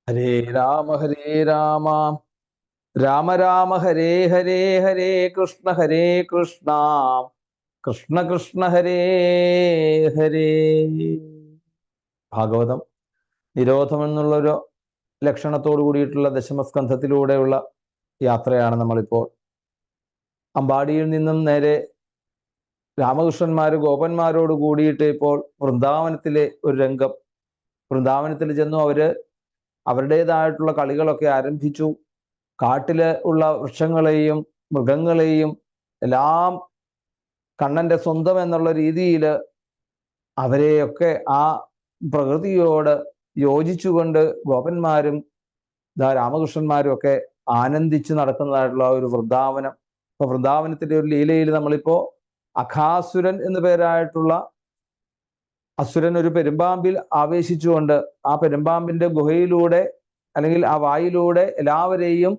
ഹരേ രാമ രാമ രാമ ഹരേ ഹരേ ഹരേ കൃഷ്ണ കൃഷ്ണ കൃഷ്ണ ഹരേ ഹരേ. ഭാഗവതം നിരോധം എന്നുള്ളൊരു ലക്ഷണത്തോടു കൂടിയിട്ടുള്ള ദശമസ്കന്ധത്തിലൂടെയുള്ള യാത്രയാണ് നമ്മളിപ്പോൾ. അമ്പാടിയിൽ നിന്നും നേരെ രാമകൃഷ്ണന്മാര് ഗോപന്മാരോട് കൂടിയിട്ട് ഇപ്പോൾ വൃന്ദാവനത്തിലെ ഒരു രംഗം. വൃന്ദാവനത്തിൽ ചെന്നു അവരുടേതായിട്ടുള്ള കളികളൊക്കെ ആരംഭിച്ചു. കാട്ടില് ഉള്ള വൃക്ഷങ്ങളെയും മൃഗങ്ങളെയും എല്ലാം കണ്ണന്റെ സ്വന്തം എന്നുള്ള രീതിയിൽ അവരെയൊക്കെ ആ പ്രകൃതിയോട് യോജിച്ചുകൊണ്ട് ഗോപന്മാരും രാമകൃഷ്ണന്മാരും ഒക്കെ ആനന്ദിച്ച് നടക്കുന്നതായിട്ടുള്ള ഒരു വൃന്ദാവനം. ഇപ്പൊ വൃന്ദാവനത്തിന്റെ ഒരു ലീലയിൽ നമ്മളിപ്പോ അഘാസുരൻ എന്നു പേരായിട്ടുള്ള അസുരൻ ഒരു പെരുമ്പാമ്പിൽ ആവേശിച്ചുകൊണ്ട് ആ പെരുമ്പാമ്പിന്റെ ഗുഹയിലൂടെ അല്ലെങ്കിൽ ആ വായിലൂടെ എല്ലാവരെയും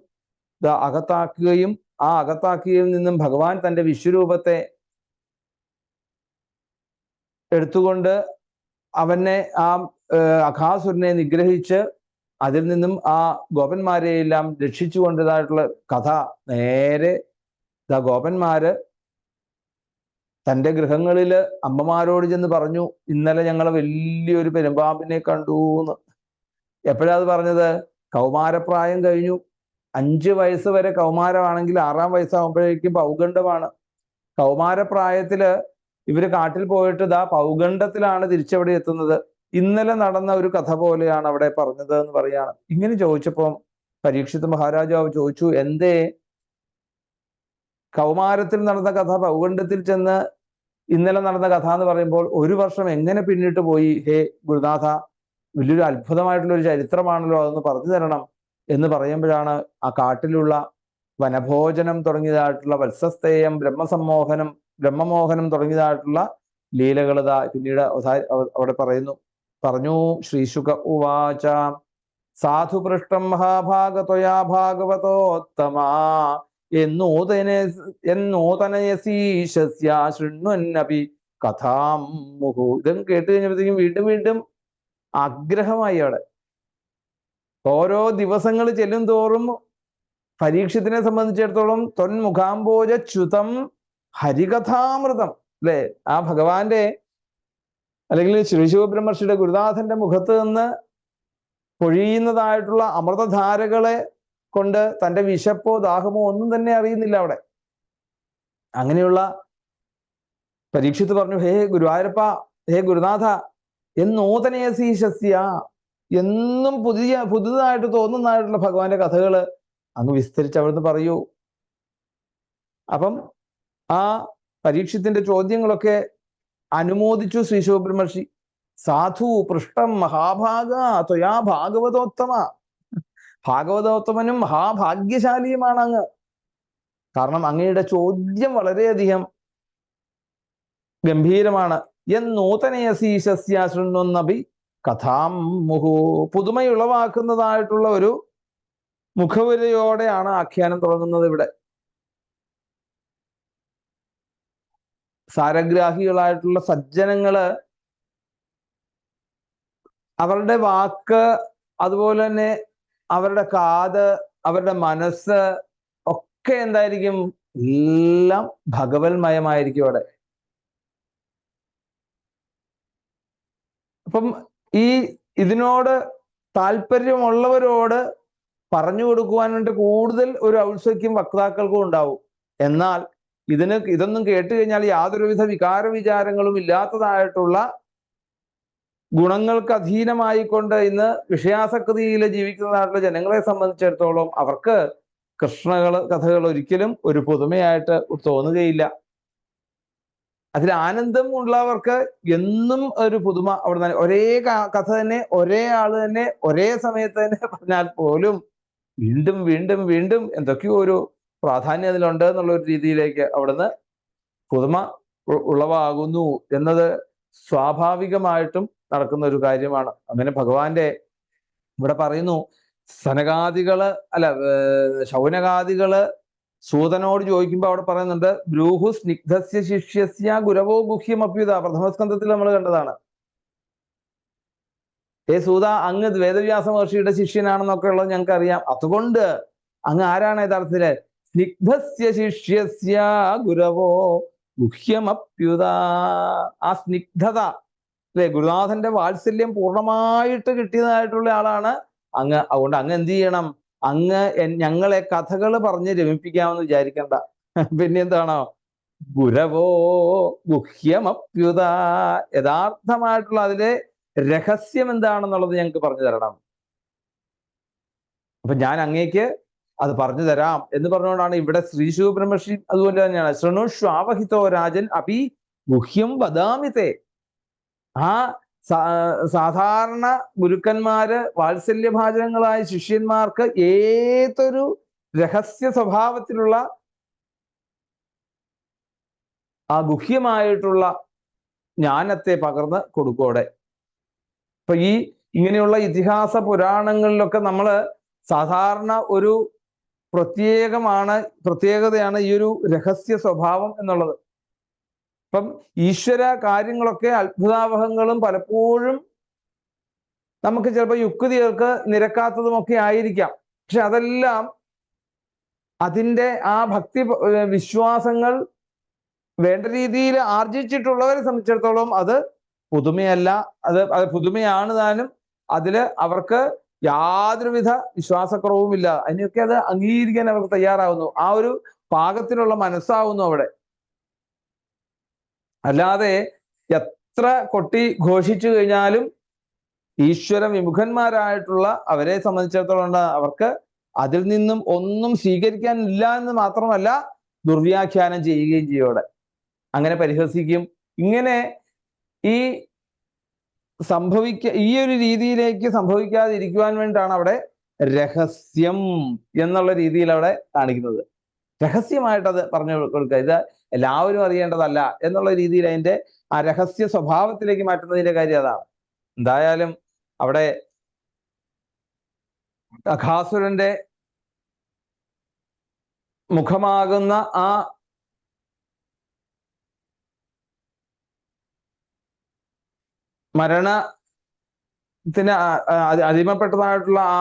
അകത്താക്കുകയും ആ അകത്താക്കിയതിൽ നിന്നും ഭഗവാൻ തന്റെ വിശ്വരൂപത്തെ എടുത്തുകൊണ്ട് അവനെ ആ അഘാസുരനെ നിഗ്രഹിച്ച് അതിൽ നിന്നും ആ ഗോപന്മാരെയെല്ലാം രക്ഷിച്ചു കൊണ്ടതായിട്ടുള്ള കഥ നേരെ ഗോപന്മാര് തൻ്റെ ഗൃഹങ്ങളില് അമ്മമാരോട് ചെന്ന് പറഞ്ഞു, ഇന്നലെ ഞങ്ങൾ വലിയൊരു പെരുമ്പാമ്പിനെ കണ്ടു എന്ന്. എപ്പോഴാ അത് പറഞ്ഞത്? കൗമാരപ്രായം കഴിഞ്ഞു. 5 വയസ്സ് വരെ കൗമാരമാണെങ്കിൽ 6-ാം വയസ്സാകുമ്പോഴേക്കും പൗഗണ്ഡമാണ്. കൗമാരപ്രായത്തില് ഇവര് കാട്ടിൽ പോയിട്ട് പൗഗണ്ഡത്തിലാണ് തിരിച്ചവിടെ എത്തുന്നത്. ഇന്നലെ നടന്ന ഒരു കഥ പോലെയാണ് അവിടെ പറഞ്ഞത് എന്ന് പറയാണ്. ഇങ്ങനെ ചോദിച്ചപ്പം പരീക്ഷിത് മഹാരാജാവ് ചോദിച്ചു, എന്തേ കൗമാരത്തിൽ നടന്ന കഥ പൗഗണ്ഡത്തിൽ ചെന്ന് ഇന്നലെ നടന്ന കഥ എന്ന് പറയുമ്പോൾ 1 വർഷം എങ്ങനെ പിന്നിട്ട് പോയി? ഹേ ഗുരുനാഥ, വലിയൊരു അത്ഭുതമായിട്ടുള്ള ഒരു ചരിത്രമാണല്ലോ, അതൊന്ന് പറഞ്ഞു തരണം എന്ന് പറയുമ്പോഴാണ് ആ കാട്ടിലുള്ള വനഭോജനം തുടങ്ങിയതായിട്ടുള്ള വത്സസ്തേയം, ബ്രഹ്മമോഹനം തുടങ്ങിയതായിട്ടുള്ള ലീലകൾ പിന്നീട് അവിടെ പറഞ്ഞു. ശ്രീശുക ഉവാച സാധുപൃഷ്ടം മഹാഭാഗത്വയാ ഭാഗവതോത്തമാ എന്നോതനയസീശസ്യ ശൃണ്വന്നപി കഥാം മുഹു. ഇതും കേട്ട് കഴിഞ്ഞപ്പോഴത്തേക്കും വീണ്ടും വീണ്ടും ആഗ്രഹമായി. അവിടെ ഓരോ ദിവസങ്ങൾ ചെല്ലും തോറും പരീക്ഷത്തിനെ സംബന്ധിച്ചിടത്തോളം ത്വന്മുഖാംബോജച്യുതം ഹരികഥാമൃതം, അല്ലെ, ആ ഭഗവാന്റെ അല്ലെങ്കിൽ ശ്രീ ശിവബ്രഹ്മർഷിയുടെ ഗുരുനാഥന്റെ മുഖത്ത് നിന്ന് പൊഴിയുന്നതായിട്ടുള്ള അമൃതധാരകളെ കൊണ്ട് തൻ്റെ വിശപ്പോ ദാഹമോ ഒന്നും തന്നെ അറിയുന്നില്ല അവിടെ. അങ്ങനെയുള്ള പരീക്ഷിത്ത് പറഞ്ഞു, ഹേ ഗുരുവായൂരപ്പ, ഹേ ഗുരുനാഥ, എന്നോതനയസീശസ്യ, എന്നും പുതുതായിട്ട് തോന്നുന്നതായിട്ടുള്ള ഭഗവാന്റെ കഥകള് അങ്ങ് വിസ്തരിച്ച് അവിടുന്ന് പറയൂ. അപ്പം ആ പരീക്ഷത്തിന്റെ ചോദ്യങ്ങളൊക്കെ അനുമോദിച്ചു ശ്രീ ശിവബ്രഹ്മർഷി. സാധു പൃഷ്ടം മഹാഭാഗ ത്വയാ ഭാഗവതോത്തമ, ഭാഗവതോത്തമനും മഹാഭാഗ്യശാലിയുമാണ് അങ്ങ്. കാരണം അങ്ങയുടെ ചോദ്യം വളരെയധികം ഗംഭീരമാണ്. എന്നൂതനയസീശസ്യ ശൃണ്വന്നപി കഥാം മുഹു, പുതുമയുളവാക്കുന്നതായിട്ടുള്ള ഒരു മുഖവുരയോടെയാണ് ആഖ്യാനം തുടങ്ങുന്നത്. ഇവിടെ സാരഗ്രാഹികളായിട്ടുള്ള സജ്ജനങ്ങള് അവരുടെ വാക്ക്, അതുപോലെ തന്നെ അവരുടെ കാത്, അവരുടെ മനസ്സ് ഒക്കെ എന്തായിരിക്കും? എല്ലാം ഭഗവത്മയമായിരിക്കും അവിടെ. അപ്പം ഇതിനോട് താല്പര്യമുള്ളവരോട് പറഞ്ഞു കൊടുക്കുവാൻ വേണ്ടി കൂടുതൽ ഒരു ഔത്സുക്യം വക്താക്കൾക്കും ഉണ്ടാവും. എന്നാൽ ഇതൊന്നും കേട്ട് കഴിഞ്ഞാൽ യാതൊരുവിധ വികാര വിചാരങ്ങളും ഇല്ലാത്തതായിട്ടുള്ള ഗുണങ്ങൾക്ക് അധീനമായിക്കൊണ്ട് ഇന്ന് വിഷയാസക്തിയിൽ ജീവിക്കുന്നതായിട്ടുള്ള ജനങ്ങളെ സംബന്ധിച്ചിടത്തോളം അവർക്ക് കഥകൾ ഒരിക്കലും ഒരു പുതുമയായിട്ട് തോന്നുകയില്ല. അതിൽ ആനന്ദം ഉള്ളവർക്ക് എന്നും ഒരു പുതുമ അവിടെ തന്നെ. ഒരേ കഥ തന്നെ, ഒരേ ആള് തന്നെ, ഒരേ സമയത്ത് തന്നെ പറഞ്ഞാൽ പോലും വീണ്ടും വീണ്ടും വീണ്ടും എന്തൊക്കെയോ ഒരു പ്രാധാന്യം അതിലുണ്ട് എന്നുള്ള ഒരു രീതിയിലേക്ക് അവിടുന്ന് പുതുമ ഉളവാകുന്നു എന്നത് സ്വാഭാവികമായിട്ടും നടക്കുന്ന ഒരു കാര്യമാണ്. അങ്ങനെ ഭഗവാന്റെ ഇവിടെ പറയുന്നു, ശൗനകാദികള് സൂതനോട് ചോദിക്കുമ്പോൾ അവിടെ പറയുന്നുണ്ട്, ബ്രൂഹു സ്നിഗ്ധസ്യ ശിഷ്യസ്യ ഗുരവോ ഗുഹ്യം അഭ്യുത. പ്രഥമസ്കന്ധത്തിൽ നമ്മൾ കണ്ടതാണ്. സൂത, അങ്ങ് വേദവ്യാസ മഹർഷിയുടെ ശിഷ്യനാണെന്നൊക്കെ ഉള്ളത് ഞങ്ങൾക്ക് അറിയാം. അതുകൊണ്ട് അങ്ങ് ആരാണ് യഥാർത്ഥത്തില്? സ്നിഗ്ധസ്യ ശിഷ്യസ്യ ഗുരവോ ഗുഹ്യമപ്യുത. ആ സ്നിഗ്ധത, അല്ലെ, ഗുരുനാഥന്റെ വാത്സല്യം പൂർണ്ണമായിട്ട് കിട്ടിയതായിട്ടുള്ള ആളാണ് അങ്ങ്. അതുകൊണ്ട് അങ്ങ് എന്ത് ചെയ്യണം? അങ്ങ് ഞങ്ങളെ കഥകൾ പറഞ്ഞ് രമിപ്പിക്കാമെന്ന് വിചാരിക്കണ്ട. പിന്നെ എന്താണോ? ഗുരവോ ഗുഹ്യമപ്യുത, യഥാർത്ഥമായിട്ടുള്ള അതിലെ രഹസ്യം എന്താണെന്നുള്ളത് ഞങ്ങൾക്ക് പറഞ്ഞു തരണം. അപ്പൊ ഞാൻ അങ്ങേക്ക് അത് പറഞ്ഞു തരാം എന്ന് പറഞ്ഞുകൊണ്ടാണ് ഇവിടെ ശ്രീ ശിവബ്രഹ്മർഷി അതുപോലെ തന്നെയാണ്. ശൃണുഷ്വാവഹിതോ രാജൻ അപി ഗുഹ്യം വദാമിതേ. ആ സാധാരണ ഗുരുക്കന്മാര് വാത്സല്യഭാജനങ്ങളായ ശിഷ്യന്മാർക്ക് ഏതൊരു രഹസ്യ സ്വഭാവത്തിലുള്ള ആ ഗുഹ്യമായിട്ടുള്ള ജ്ഞാനത്തെ പകർന്ന് കൊടുക്കോടെ. അപ്പൊ ഇങ്ങനെയുള്ള ഇതിഹാസ പുരാണങ്ങളിലൊക്കെ നമ്മൾ സാധാരണ ഒരു പ്രത്യേകതയാണ് ഈ ഒരു രഹസ്യ സ്വഭാവം എന്നുള്ളത്. അപ്പം ഈശ്വര കാര്യങ്ങളൊക്കെ അത്ഭുതാവഹങ്ങളും പലപ്പോഴും നമുക്ക് ചിലപ്പോൾ യുക്തികൾക്ക് നിരക്കാത്തതുമൊക്കെ ആയിരിക്കാം. പക്ഷെ അതെല്ലാം അതിൻ്റെ ആ ഭക്തി വിശ്വാസങ്ങൾ വേണ്ട രീതിയിൽ ആർജിച്ചിട്ടുള്ളവരെ സംബന്ധിച്ചിടത്തോളം അത് പുതുമയല്ല, അത് പുതുമയാണ് താനും. അതില് അവർക്ക് യാതൊരുവിധ വിശ്വാസക്കുറവുമില്ല. അതിനൊക്കെ അത് അംഗീകരിക്കാൻ അവർക്ക് തയ്യാറാവുന്നു. ആ ഒരു പാകത്തിലുള്ള മനസ്സാവുന്നു അവിടെ. അല്ലാതെ എത്ര കൊട്ടി ഘോഷിച്ചു കഴിഞ്ഞാലും ഈശ്വര വിമുഖന്മാരായിട്ടുള്ള അവരെ സംബന്ധിച്ചിടത്തോളം അവർക്ക് അതിൽ നിന്നും ഒന്നും സ്വീകരിക്കാനില്ല എന്ന് മാത്രമല്ല, ദുർവ്യാഖ്യാനം ചെയ്യുകയും ചെയ്യോടെ, അങ്ങനെ പരിഹസിക്കും. ഇങ്ങനെ ഈ ഒരു രീതിയിലേക്ക് സംഭവിക്കാതിരിക്കുവാൻ വേണ്ടിയിട്ടാണ് അവിടെ രഹസ്യം എന്നുള്ള രീതിയിൽ അവിടെ കാണിക്കുന്നത്. രഹസ്യമായിട്ട് അത് പറഞ്ഞു കൊടുക്കുക, ഇത് എല്ലാവരും അറിയേണ്ടതല്ല എന്നുള്ള രീതിയിൽ അതിന്റെ ആ രഹസ്യ സ്വഭാവത്തിലേക്ക് മാറ്റുന്നതിന്റെ കാര്യം അതാണ്. എന്തായാലും അവിടെ അഘാസുരന്റെ മുഖമാകുന്ന ആ മരണത്തിന് അടിമപ്പെട്ടതായിട്ടുള്ള ആ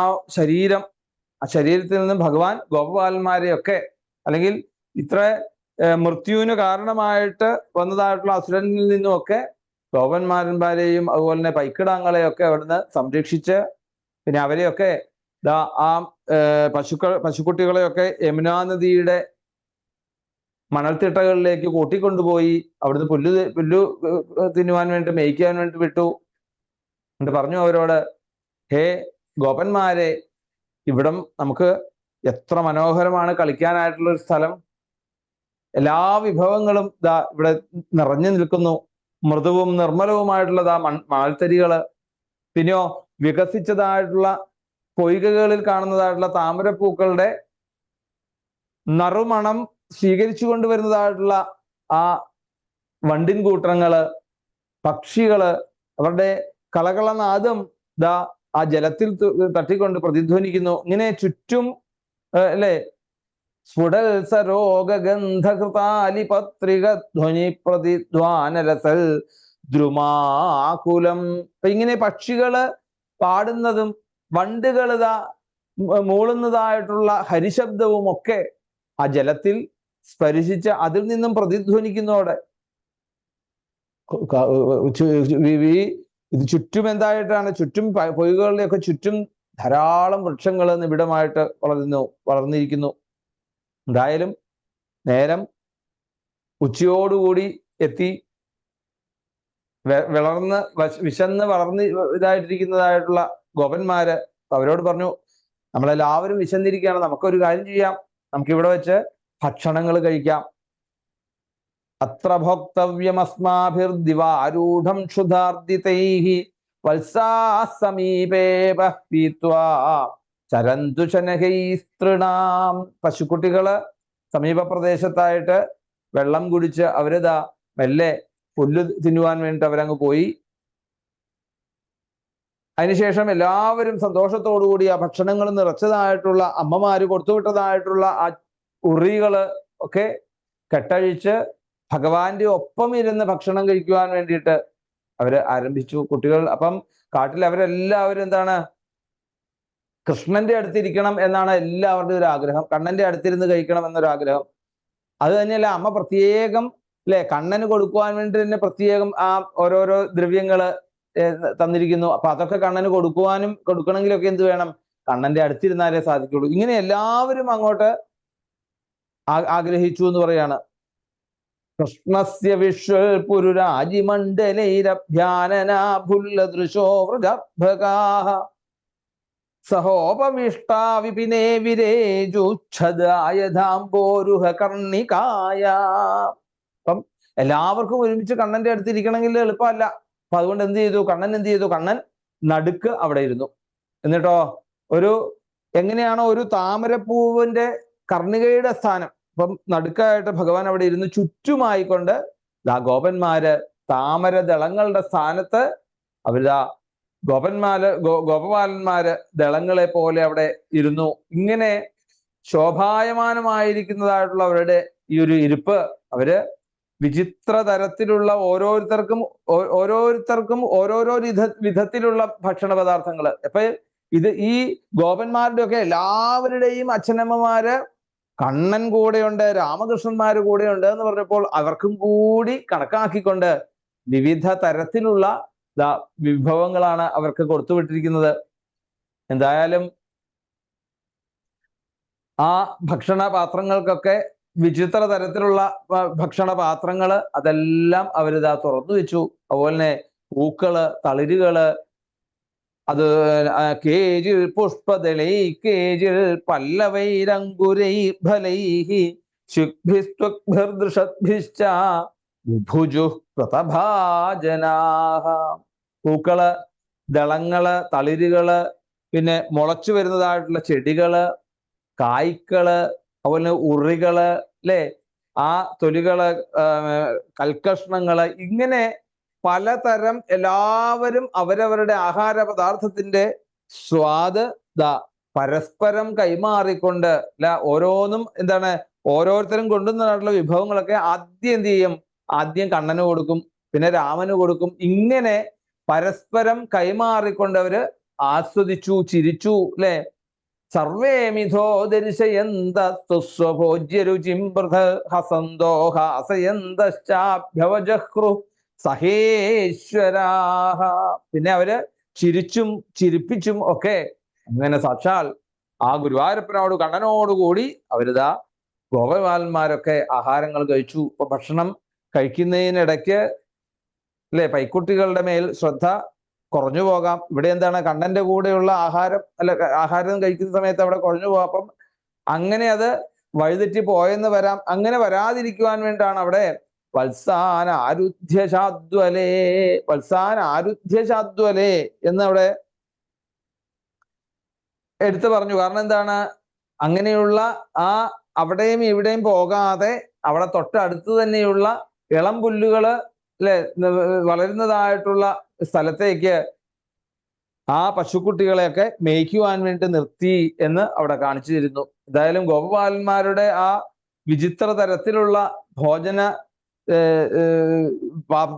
ശരീരത്തിൽ നിന്നും ഭഗവാൻ ഗോപബാലന്മാരെയൊക്കെ, അല്ലെങ്കിൽ ഇത്ര മൃത്യുവിന് കാരണമായിട്ട് വന്നതായിട്ടുള്ള അസുരനിൽ നിന്നുമൊക്കെ ഗോപന്മാരന്മാരെയും അതുപോലെ തന്നെ പൈക്കിടാങ്ങളെയൊക്കെ അവിടുന്ന് സംരക്ഷിച്ച്, പിന്നെ അവരെയൊക്കെ ആ പശുക്കുട്ടികളെയൊക്കെ യമുനാ നദിയുടെ മണൽത്തിട്ടകളിലേക്ക് കൂട്ടിക്കൊണ്ടുപോയി അവിടുന്ന് പുല്ലു തിന്നുവാൻ വേണ്ടി മേയ്ക്കാൻ വേണ്ടി വിട്ടു. എന്നിട്ട് പറഞ്ഞു അവരോട്, ഹേ ഗോപന്മാരെ, ഇവിടം നമുക്ക് എത്ര മനോഹരമാണ് കളിക്കാനായിട്ടുള്ള ഒരു സ്ഥലം. എല്ലാ വിഭവങ്ങളും ഇവിടെ നിറഞ്ഞു നിൽക്കുന്നു. മൃദുവും നിർമ്മലവുമായിട്ടുള്ള മണൽത്തരികള്, പിന്നെയോ വികസിച്ചതായിട്ടുള്ള പൊയ്കകളിൽ കാണുന്നതായിട്ടുള്ള താമരപ്പൂക്കളുടെ നറുമണം സ്വീകരിച്ചു കൊണ്ടുവരുന്നതായിട്ടുള്ള ആ വണ്ടിൻ കൂട്ടങ്ങള്, പക്ഷികള്, അവരുടെ കളകളനാദം ആ ജലത്തിൽ തട്ടിക്കൊണ്ട് പ്രതിധ്വനിക്കുന്നു. ഇങ്ങനെ ചുറ്റും അല്ലെ, സ്ഫുടൽ സരോഗന്ധകൃതാലിപത്രിക ധ്വനി പ്രതിധ്വാനരസൽ ദ്രുമാകുലം. അപ്പൊ ഇങ്ങനെ പക്ഷികള് പാടുന്നതും വണ്ടുകൾ മൂളുന്നതായിട്ടുള്ള ഹരിശബ്ദവും ഒക്കെ ആ ജലത്തിൽ സ്പരിശിച്ച് അതിൽ നിന്നും പ്രതിധ്വനിക്കുന്നതോടെ ഇത് ചുറ്റും എന്തായിട്ടാണ്, ചുറ്റും പൊയ്കകളിലൊക്കെ ചുറ്റും ധാരാളം വൃക്ഷങ്ങൾ നിബിഡമായിട്ട് വളർന്നിരിക്കുന്നു. എന്തായാലും നേരം ഉച്ചയോടുകൂടി എത്തി. വിശന്ന് ഇതായിട്ടിരിക്കുന്നതായിട്ടുള്ള ഗോപന്മാര് അവരോട് പറഞ്ഞു, നമ്മളെല്ലാവരും വിശന്നിരിക്കുകയാണ്, നമുക്കൊരു കാര്യം ചെയ്യാം, നമുക്കിവിടെ വെച്ച് ഭക്ഷണങ്ങൾ കഴിക്കാം. അത്ര ഭോക്തവ്യമസ്മാഭിർദിവാരൂഢം ക്ഷുധാർദിതൈഹി വത്സാസമീപേ പീത്വാ ചരന്തു ശനഹൈസ്തൃണാം. പശുക്കുട്ടികള് സമീപ പ്രദേശത്തായിട്ട് വെള്ളം കുടിച്ച് അവരിതാ മെല്ലെ പുല്ല് തിന്നുവാൻ വേണ്ടിയിട്ട് അവരങ്ങ് പോയി. അതിനുശേഷം എല്ലാവരും സന്തോഷത്തോടുകൂടി ആ ഭക്ഷണങ്ങൾ നിറച്ചതായിട്ടുള്ള അമ്മമാര് കൊടുത്തുവിട്ടതായിട്ടുള്ള ആ ഉറികള് ഒക്കെ കെട്ടഴിച്ച് ഭഗവാന്റെ ഒപ്പം ഇരുന്ന് ഭക്ഷണം കഴിക്കുവാൻ വേണ്ടിയിട്ട് അവര് ആരംഭിച്ചു കുട്ടികൾ. അപ്പം കാട്ടിൽ അവരെല്ലാവരും എന്താണ്, കൃഷ്ണന്റെ അടുത്തിരിക്കണം എന്നാണ് എല്ലാവരുടെയും ഒരു ആഗ്രഹം. കണ്ണന്റെ അടുത്തിരുന്ന് കഴിക്കണം എന്നൊരു ആഗ്രഹം. അത് തന്നെയല്ല, അമ്മ പ്രത്യേകം അല്ലെ കണ്ണന് കൊടുക്കുവാൻ വേണ്ടി തന്നെ പ്രത്യേകം ആ ഓരോരോ ദ്രവ്യങ്ങള് തന്നിരിക്കുന്നു. അപ്പൊ അതൊക്കെ കണ്ണന് കൊടുക്കണമെങ്കിലൊക്കെ എന്ത് വേണം, കണ്ണന്റെ അടുത്തിരുന്നാലേ സാധിക്കുള്ളൂ. ഇങ്ങനെ എല്ലാവരും അങ്ങോട്ട് ആഗ്രഹിച്ചു എന്ന് പറയാണ്. കൃഷ്ണസ്യ വിശ്വൽ പുരുരാജിമണ്ഡലൈരഭ്യാനനാഭുല്ലദൃശോ വൃജർഭകാഃ സഹോപവിഷ്ടാ വിപിനേ വിരേജുച്ഛദായധാംബോരുഹ കർണികായ. അപ്പം എല്ലാവർക്കും ഒരുമിച്ച് കണ്ണന്റെ അടുത്തിരിക്കണമെങ്കിൽ എളുപ്പമല്ല. അപ്പൊ അതുകൊണ്ട് എന്ത് ചെയ്തു കണ്ണൻ നടുക്ക് അവിടെ ഇരുന്നു. എന്നിട്ടോ എങ്ങനെയാണോ ഒരു താമരപ്പൂവിന്റെ കർണികയുടെ സ്ഥാനം, അപ്പം നടുക്കായിട്ട് ഭഗവാൻ അവിടെ ഇരുന്ന് ചുറ്റുമായിക്കൊണ്ട് ഗോപന്മാര് താമരദളങ്ങളുടെ സ്ഥാനത്ത് അവരിതാ ഗോപപാലന്മാര് ദളങ്ങളെ പോലെ അവിടെ ഇരുന്നു. ഇങ്ങനെ ശോഭായമാനമായിരിക്കുന്നതായിട്ടുള്ള അവരുടെ ഈ ഒരു ഇരിപ്പ്, അവര് വിചിത്ര തരത്തിലുള്ള ഓരോരുത്തർക്കും ഓരോരോ വിധത്തിലുള്ള ഭക്ഷണ പദാർത്ഥങ്ങള്. അപ്പൊ ഈ ഗോപന്മാരുടെ ഒക്കെ എല്ലാവരുടെയും അച്ഛനമ്മമാര് കണ്ണൻ കൂടെയുണ്ട്, രാമകൃഷ്ണന്മാര് കൂടെയുണ്ട് എന്ന് പറഞ്ഞപ്പോൾ അവർക്കും കൂടി കണക്കാക്കിക്കൊണ്ട് വിവിധ തരത്തിലുള്ള വിഭവങ്ങളാണ് അവർക്ക് കൊടുത്തുവിട്ടിരിക്കുന്നത്. എന്തായാലും ആ ഭക്ഷണ പാത്രങ്ങൾക്കൊക്കെ വിചിത്ര തരത്തിലുള്ള ഭക്ഷണ പാത്രങ്ങള് അതെല്ലാം അവരിതാ തുറന്നു വെച്ചു. അതുപോലെ തന്നെ പൂക്കള്, തളിരുകള്, അത് കേജിൽ പുഷ്പദളൈ കേജിൽ പല്ലവൈരങ്കുരൈ ഫലൈഹി ശുക്ഭിസ്ത്വഗ്ഭിർദൃഷദ്ഭിശ്ച ബുഭുജു പ്രതഭാജനാഹ. പൂക്കള്, ദളങ്ങള്, തളിരുകള്, പിന്നെ മുളച്ചു വരുന്നതായിട്ടുള്ള ചെടികള്, കായ്ക്കള്, അതുപോലെ ഉറികള്, അല്ലെ, ആ തൊലികള്, കൽക്കഷ്ണങ്ങള്, ഇങ്ങനെ പലതരം എല്ലാവരും അവരവരുടെ ആഹാര പദാർത്ഥത്തിന്റെ സ്വാദ് പരസ്പരം കൈമാറിക്കൊണ്ട് ഓരോന്നും എന്താണ്, ഓരോരുത്തരും കൊണ്ടുവന്നതായിട്ടുള്ള വിഭവങ്ങളൊക്കെ ആദ്യം എന്ത് ചെയ്യും, ആദ്യം കണ്ണന് കൊടുക്കും, പിന്നെ രാമന് കൊടുക്കും. ഇങ്ങനെ പരസ്പരം കൈമാറിക്കൊണ്ട് അവര് ആസ്വദിച്ചു, ചിരിച്ചു, അല്ലെ. സർവേ മിഥോ ദർശയന്തസ്വഭോജ്യരുചിം ഹസന്തോ ഹാസയന്തശ്ചാഭ്യവജഹ്രു സഹേശ്വരാഹ. പിന്നെ അവര് ചിരിച്ചും ചിരിപ്പിച്ചും ഒക്കെ അങ്ങനെ സാക്ഷാൽ ആ ഗുരുവായൂരപ്പനോട് കണ്ണനോടുകൂടി അവരിതാ ഗോപപാലന്മാരൊക്കെ ആഹാരങ്ങൾ കഴിച്ചു. ഇപ്പൊ ഭക്ഷണം കഴിക്കുന്നതിനിടയ്ക്ക് അല്ലെ പൈക്കുട്ടികളുടെ മേൽ ശ്രദ്ധ കുറഞ്ഞു പോകാം. ഇവിടെ എന്താണ്, കണ്ണന്റെ കൂടെയുള്ള ആഹാരം കഴിക്കുന്ന സമയത്ത് അവിടെ കുറഞ്ഞു പോകാം. അപ്പം അങ്ങനെ അത് വഴിതെറ്റി പോയെന്ന് വരാം. അങ്ങനെ വരാതിരിക്കുവാൻ വേണ്ടിയാണ് അവിടെ വത്സാൻ ആരുധ്യശാദ്വലേ എന്ന് അവിടെ എടുത്തു പറഞ്ഞു. കാരണം എന്താണ്, അങ്ങനെയുള്ള അവിടെയും ഇവിടെയും പോകാതെ അവിടെ തൊട്ടടുത്ത് തന്നെയുള്ള ഇളം പുല്ലുകള് അല്ലെ വളരുന്നതായിട്ടുള്ള സ്ഥലത്തേക്ക് ആ പശുക്കുട്ടികളെയൊക്കെ മേയ്ക്കുവാൻ വേണ്ടി നിർത്തി എന്ന് അവിടെ കാണിച്ചു തരുന്നു. എന്തായാലും ഗോപപാലന്മാരുടെ ആ വിചിത്ര തരത്തിലുള്ള ഭോജന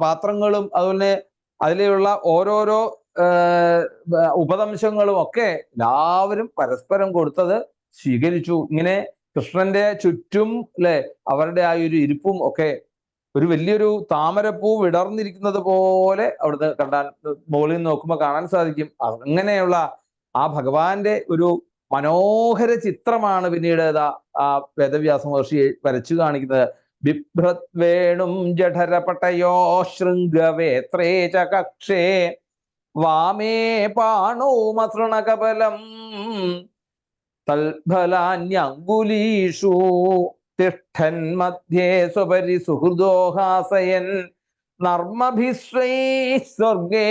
പാത്രങ്ങളും അതുപോലെ അതിലുള്ള ഓരോരോ ഉപദംശങ്ങളും ഒക്കെ എല്ലാവരും പരസ്പരം കൊടുത്തത് സ്വീകരിച്ചു. ഇങ്ങനെ കൃഷ്ണന്റെ ചുറ്റും അല്ലെ അവരുടെ ആ ഒരു ഇരിപ്പും ഒക്കെ ഒരു വലിയൊരു താമരപ്പൂ വിടർന്നിരിക്കുന്നത് പോലെ അവിടുന്ന് മുകളിൽ നിന്ന് നോക്കുമ്പോൾ കാണാൻ സാധിക്കും. അങ്ങനെയുള്ള ആ ഭഗവാന്റെ ഒരു മനോഹര ചിത്രമാണ് പിന്നീട് ആ വേദവ്യാസ മഹർഷി വരച്ചു കാണിക്കുന്നത്. ബിഭ്രത് വേണും ജഠരപട്ടയോ ശൃംഗവേത്രേ ച കക്ഷേ വാമേ പാണോ മസൃണകപലം തൽഫലാന്യങ്കുലീഷു തിഷ്ഠൻ മധ്യേ സ്വപരി സുഹൃദോഹാസയൻ നർമ്മഭിശ്വൈ സ്വർഗേ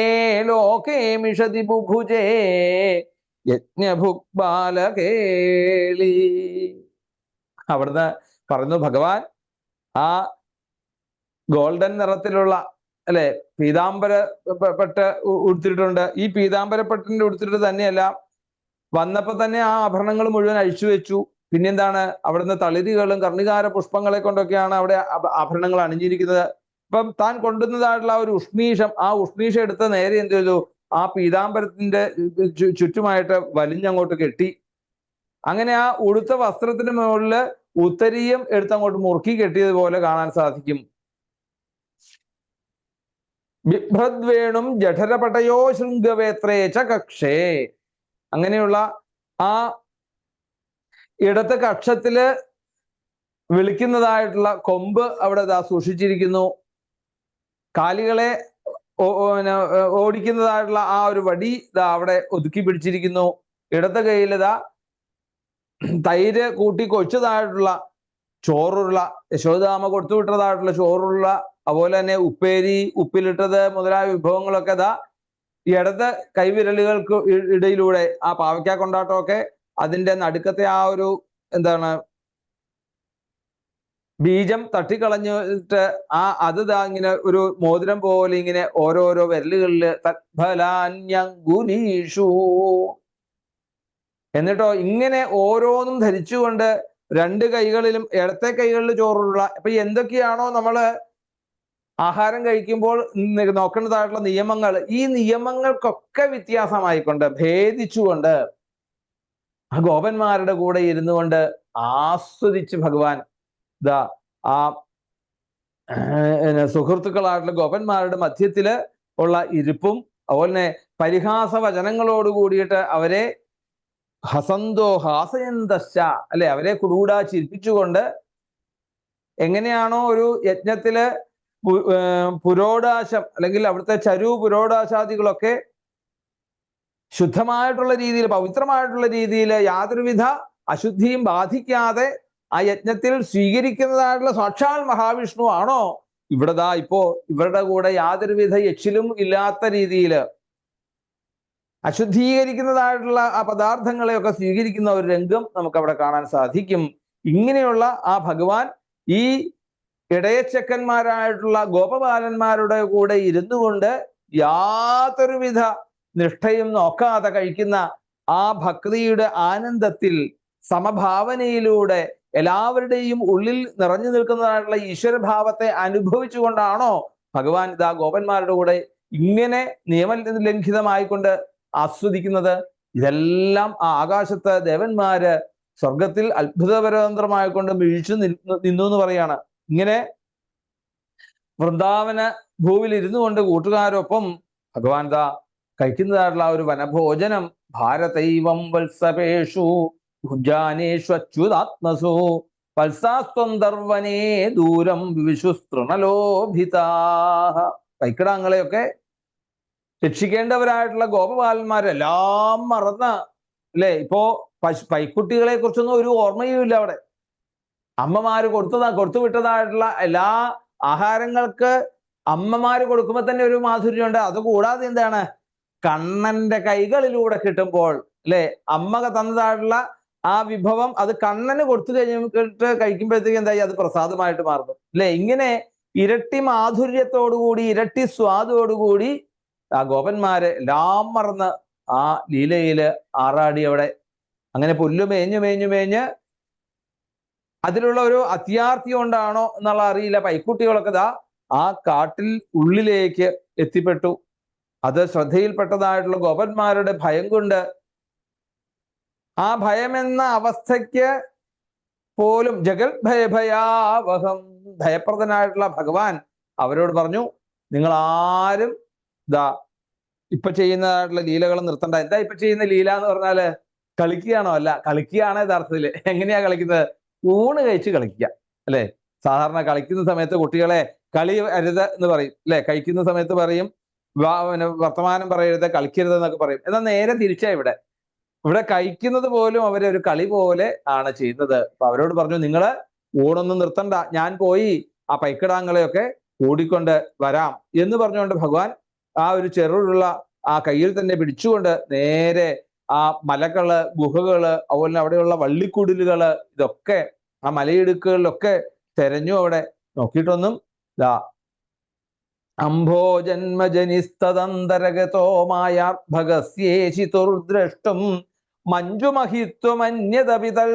ലോകേ മിഷതി ബുഭുജേ യജ്ഞഭുക് ബാലകേളി. അവിടുന്ന് പറഞ്ഞു ഭഗവാൻ ഗോൾഡൻ നിറത്തിലുള്ള അല്ലെ പീതാംബരപ്പെട്ട് ഉടുത്തിട്ടുണ്ട്. ഈ പീതാംബരപ്പെട്ടിന്റെ ഉടുത്തിട്ട് തന്നെയല്ല, വന്നപ്പോ തന്നെ ആ ആഭരണങ്ങൾ മുഴുവൻ അഴിച്ചു വെച്ചു. പിന്നെന്താണ്, അവിടുന്ന് തളിരുകളും കർണികാര പുഷ്പങ്ങളെ കൊണ്ടൊക്കെയാണ് അവിടെ ആഭരണങ്ങൾ അണിഞ്ഞിരിക്കുന്നത്. അപ്പം താൻ കൊണ്ടുവന്നതായിട്ടുള്ള ആ ഒരു ഉഷ്ണീഷം, ആ ഉഷ്ണീഷം എടുത്ത് നേരെ എന്ത് ചെയ്തു, ആ പീതാംബരത്തിന്റെ ചുറ്റുമായിട്ട് വലിഞ്ഞങ്ങോട്ട് കെട്ടി. അങ്ങനെ ആ ഉടുത്ത വസ്ത്രത്തിന് മുകളില് ഉത്തരീയം എടുത്തങ്ങോട്ട് മുറുക്കി കെട്ടിയതുപോലെ കാണാൻ സാധിക്കും. ബിഭ്രദ്വേണും ജഠരപടയോ ശൃംഗവേത്രേച്ച കക്ഷേ. അങ്ങനെയുള്ള ആ ഇടത്തെ കക്ഷത്തില് വിളിക്കുന്നതായിട്ടുള്ള കൊമ്പ് അവിടെ സൂക്ഷിച്ചിരിക്കുന്നു. കാലികളെ ഓടിക്കുന്നതായിട്ടുള്ള ആ ഒരു വടി അവിടെ ഒതുക്കി പിടിച്ചിരിക്കുന്നു. ഇടത്തെ കയ്യിലിതാ തൈര് കൂട്ടി കൊച്ചതായിട്ടുള്ള ചോറുള്ള, യശോദാമ്മ കൊടുത്തുവിട്ടതായിട്ടുള്ള ചോറുള്ള, അതുപോലെ തന്നെ ഉപ്പേരി, ഉപ്പിലിട്ടത് മുതലായ വിഭവങ്ങളൊക്കെ ഈ ഇടത് കൈവിരലുകൾക്ക് ഇടയിലൂടെ ആ പാവയ്ക്ക കൊണ്ടാട്ടമൊക്കെ അതിന്റെ നടുക്കത്തെ ആ ഒരു എന്താണ് ബീജം തട്ടിക്കളഞ്ഞിട്ട് അത് ഇങ്ങനെ ഒരു മോതിരം പോലെ ഇങ്ങനെ ഓരോരോ വിരലുകളില് തത്ഫലാന്യങ്കുലീഷു. എന്നിട്ടോ ഇങ്ങനെ ഓരോന്നും ധരിച്ചുകൊണ്ട് രണ്ട് കൈകളിലും, ഇടത്തെ കൈകളിൽ ചോറുള്ള, ഇപ്പൊ എന്തൊക്കെയാണോ നമ്മള് ആഹാരം കഴിക്കുമ്പോൾ നോക്കേണ്ടതായിട്ടുള്ള നിയമങ്ങൾ, ഈ നിയമങ്ങൾക്കൊക്കെ വ്യത്യാസമായിക്കൊണ്ട് ഭേദിച്ചുകൊണ്ട് ആ ഗോപന്മാരുടെ കൂടെ ഇരുന്നു കൊണ്ട് ആസ്വദിച്ച് ഭഗവാൻ ആ സുഹൃത്തുക്കളായിട്ടുള്ള ഗോപന്മാരുടെ മധ്യത്തില് ഉള്ള ഇരിപ്പും, അതുപോലെ തന്നെ പരിഹാസ വചനങ്ങളോട് കൂടിയിട്ട് അവരെ ഹസന്തോ ഹാസയന്തശ്ച, അല്ലെ, അവരെ കുടൂടാ ചിരിപ്പിച്ചുകൊണ്ട് എങ്ങനെയാണോ ഒരു യജ്ഞത്തില് പുരോടാശം അല്ലെങ്കിൽ അവിടുത്തെ ചരു പുരോടാശാദികളൊക്കെ ശുദ്ധമായിട്ടുള്ള രീതിയിൽ, പവിത്രമായിട്ടുള്ള രീതിയിൽ യാതൊരുവിധ അശുദ്ധിയും ബാധിക്കാതെ ആ യജ്ഞത്തിൽ സ്വീകരിക്കുന്നതായിട്ടുള്ള സാക്ഷാൽ മഹാവിഷ്ണു ആണോ ഇവിടെ ഇപ്പോ ഇവരുടെ കൂടെ യാതൊരുവിധ എച്ചിലും ഇല്ലാത്ത രീതിയിൽ അശുദ്ധീകരിക്കുന്നതായിട്ടുള്ള ആ പദാർത്ഥങ്ങളെയൊക്കെ സ്വീകരിക്കുന്ന ഒരു രംഗം നമുക്ക് അവിടെ കാണാൻ സാധിക്കും. ഇങ്ങനെയുള്ള ആ ഭഗവാൻ ഈ ഇടയച്ചക്കന്മാരായിട്ടുള്ള ഗോപബാലന്മാരുടെ കൂടെ ഇരുന്നു കൊണ്ട് യാതൊരുവിധ നിഷ്ഠയും നോക്കാതെ കഴിക്കുന്ന ആ ഭക്തിയുടെ ആനന്ദത്തിൽ സമഭാവനയിലൂടെ എല്ലാവരുടെയും ഉള്ളിൽ നിറഞ്ഞു നിൽക്കുന്നതായിട്ടുള്ള ഈശ്വരഭാവത്തെ അനുഭവിച്ചുകൊണ്ടാണോ ഭഗവാൻ ഗോപന്മാരുടെ കൂടെ ഇങ്ങനെ നിയമലംഘിതമായിക്കൊണ്ട് ആസ്വദിക്കുന്നത്? ഇതെല്ലാം ആ ആകാശത്ത് ദേവന്മാര് സ്വർഗത്തിൽ അത്ഭുതപരതന്ത്രമായിക്കൊണ്ട് വീഴ്ച നിന്നു എന്ന് പറയാണ്. ഇങ്ങനെ വൃന്ദാവന ഭൂവിൽ ഇരുന്നു കൊണ്ട് കൂട്ടുകാരൊപ്പം ഭഗവാൻ കഴിക്കുന്നതായിട്ടുള്ള ഒരു വനഭോജനം ഭാരതൈവം വത്സപേഷു ഭുജാനേഷ്വച്യുതാത്മസു വത്സാസ്ത്വന്തർവനേ ദൂരം വിശുസ്തൃണലോഭിതാ. പൈക്കിടാങ്ങളെയൊക്കെ രക്ഷിക്കേണ്ടവരായിട്ടുള്ള ഗോപബാലന്മാരെല്ലാം മറന്ന്, അല്ലെ, ഇപ്പോ പൈക്കുട്ടികളെ കുറിച്ചൊന്നും ഒരു ഓർമ്മയും ഇല്ല അവിടെ. അമ്മമാര് കൊടുത്തു വിട്ടതായിട്ടുള്ള എല്ലാ ആഹാരങ്ങൾക്ക് അമ്മമാര് കൊടുക്കുമ്പോൾ തന്നെ ഒരു മാധുര്യമുണ്ട്. അതുകൂടാതെ എന്താണ്, കണ്ണന്റെ കൈകളിലൂടെ കിട്ടുമ്പോൾ, അല്ലെ, അമ്മ തന്നതായിട്ടുള്ള ആ വിഭവം അത് കണ്ണന് കൊടുത്തു കഴിഞ്ഞിട്ട് കഴിക്കുമ്പോഴത്തേക്ക് എന്തായി, അത് പ്രസാദമായിട്ട് മാറുന്നു, അല്ലെ. ഇങ്ങനെ ഇരട്ടി മാധുര്യത്തോടുകൂടി, ഇരട്ടി സ്വാദോടുകൂടി ആ ഗോപന്മാര് എല്ലാം മറന്ന് ആ ലീലയില് ആറാടി അവിടെ. അങ്ങനെ പുല്ല് മേഞ്ഞു മേഞ്ഞു മേഞ്ഞ് അതിലുള്ള ഒരു അത്യാർത്തി കൊണ്ടാണോ എന്നുള്ള അറിയില്ല, പൈക്കുട്ടികളൊക്കെ ആ കാട്ടിൽ ഉള്ളിലേക്ക് എത്തിപ്പെട്ടു. അത് ശ്രദ്ധയിൽപ്പെട്ടതായിട്ടുള്ള ഗോപന്മാരുടെ ഭയം കൊണ്ട് ആ ഭയമെന്ന അവസ്ഥയ്ക്ക് പോലും ജഗൽ ഭയഭയാവഹം ഭയപ്രദനായിട്ടുള്ള ഭഗവാൻ അവരോട് പറഞ്ഞു, നിങ്ങൾ ആരും ഇപ്പൊ ചെയ്യുന്നതായിട്ടുള്ള ലീലകൾ നിർത്തണ്ട. എന്താ ഇപ്പൊ ചെയ്യുന്ന ലീല എന്ന് പറഞ്ഞാല് കളിക്കുകയാണോ? അല്ല, കളിക്കുകയാണ് യഥാർത്ഥത്തില്. എങ്ങനെയാ കളിക്കുന്നത്? ഊണ് കഴിച്ച് കളിക്കുക, അല്ലെ. സാധാരണ കളിക്കുന്ന സമയത്ത് കുട്ടികളെ കളി അരുത് എന്ന് പറയും, അല്ലെ. കഴിക്കുന്ന സമയത്ത് പറയും വർത്തമാനം പറയരുത്, കളിക്കരുത് എന്നൊക്കെ പറയും. എന്നാൽ നേരെ തിരിച്ചാ ഇവിടെ കഴിക്കുന്നത് പോലും അവരെ ഒരു കളി പോലെ ആണ് ചെയ്യുന്നത്. അപ്പൊ അവരോട് പറഞ്ഞു, നിങ്ങള് ഊണൊന്നും നിർത്തണ്ട, ഞാൻ പോയി ആ പൈക്കിടാങ്ങളെയൊക്കെ കൂടിക്കൊണ്ട് വരാം എന്ന് പറഞ്ഞുകൊണ്ട് ഭഗവാൻ ആ ഒരു ചെറുള്ള ആ കയ്യിൽ തന്നെ പിടിച്ചുകൊണ്ട് നേരെ ആ മലകള്, ഗുഹകള്, അതുപോലെ അവിടെയുള്ള വള്ളിക്കുടിലുകള്, ഇതൊക്കെ ആ മലയിടുക്കുകളിലൊക്കെ തെരഞ്ഞു. അവിടെ നോക്കിയിട്ടൊന്നും അംഭോജന്മജനിസ്തദന്തരഗതോ മായാർഭഗസ്യേശിതുർദ്രഷ്ടും മഞ്ജുമഹിത്വമന്യതപിതൽ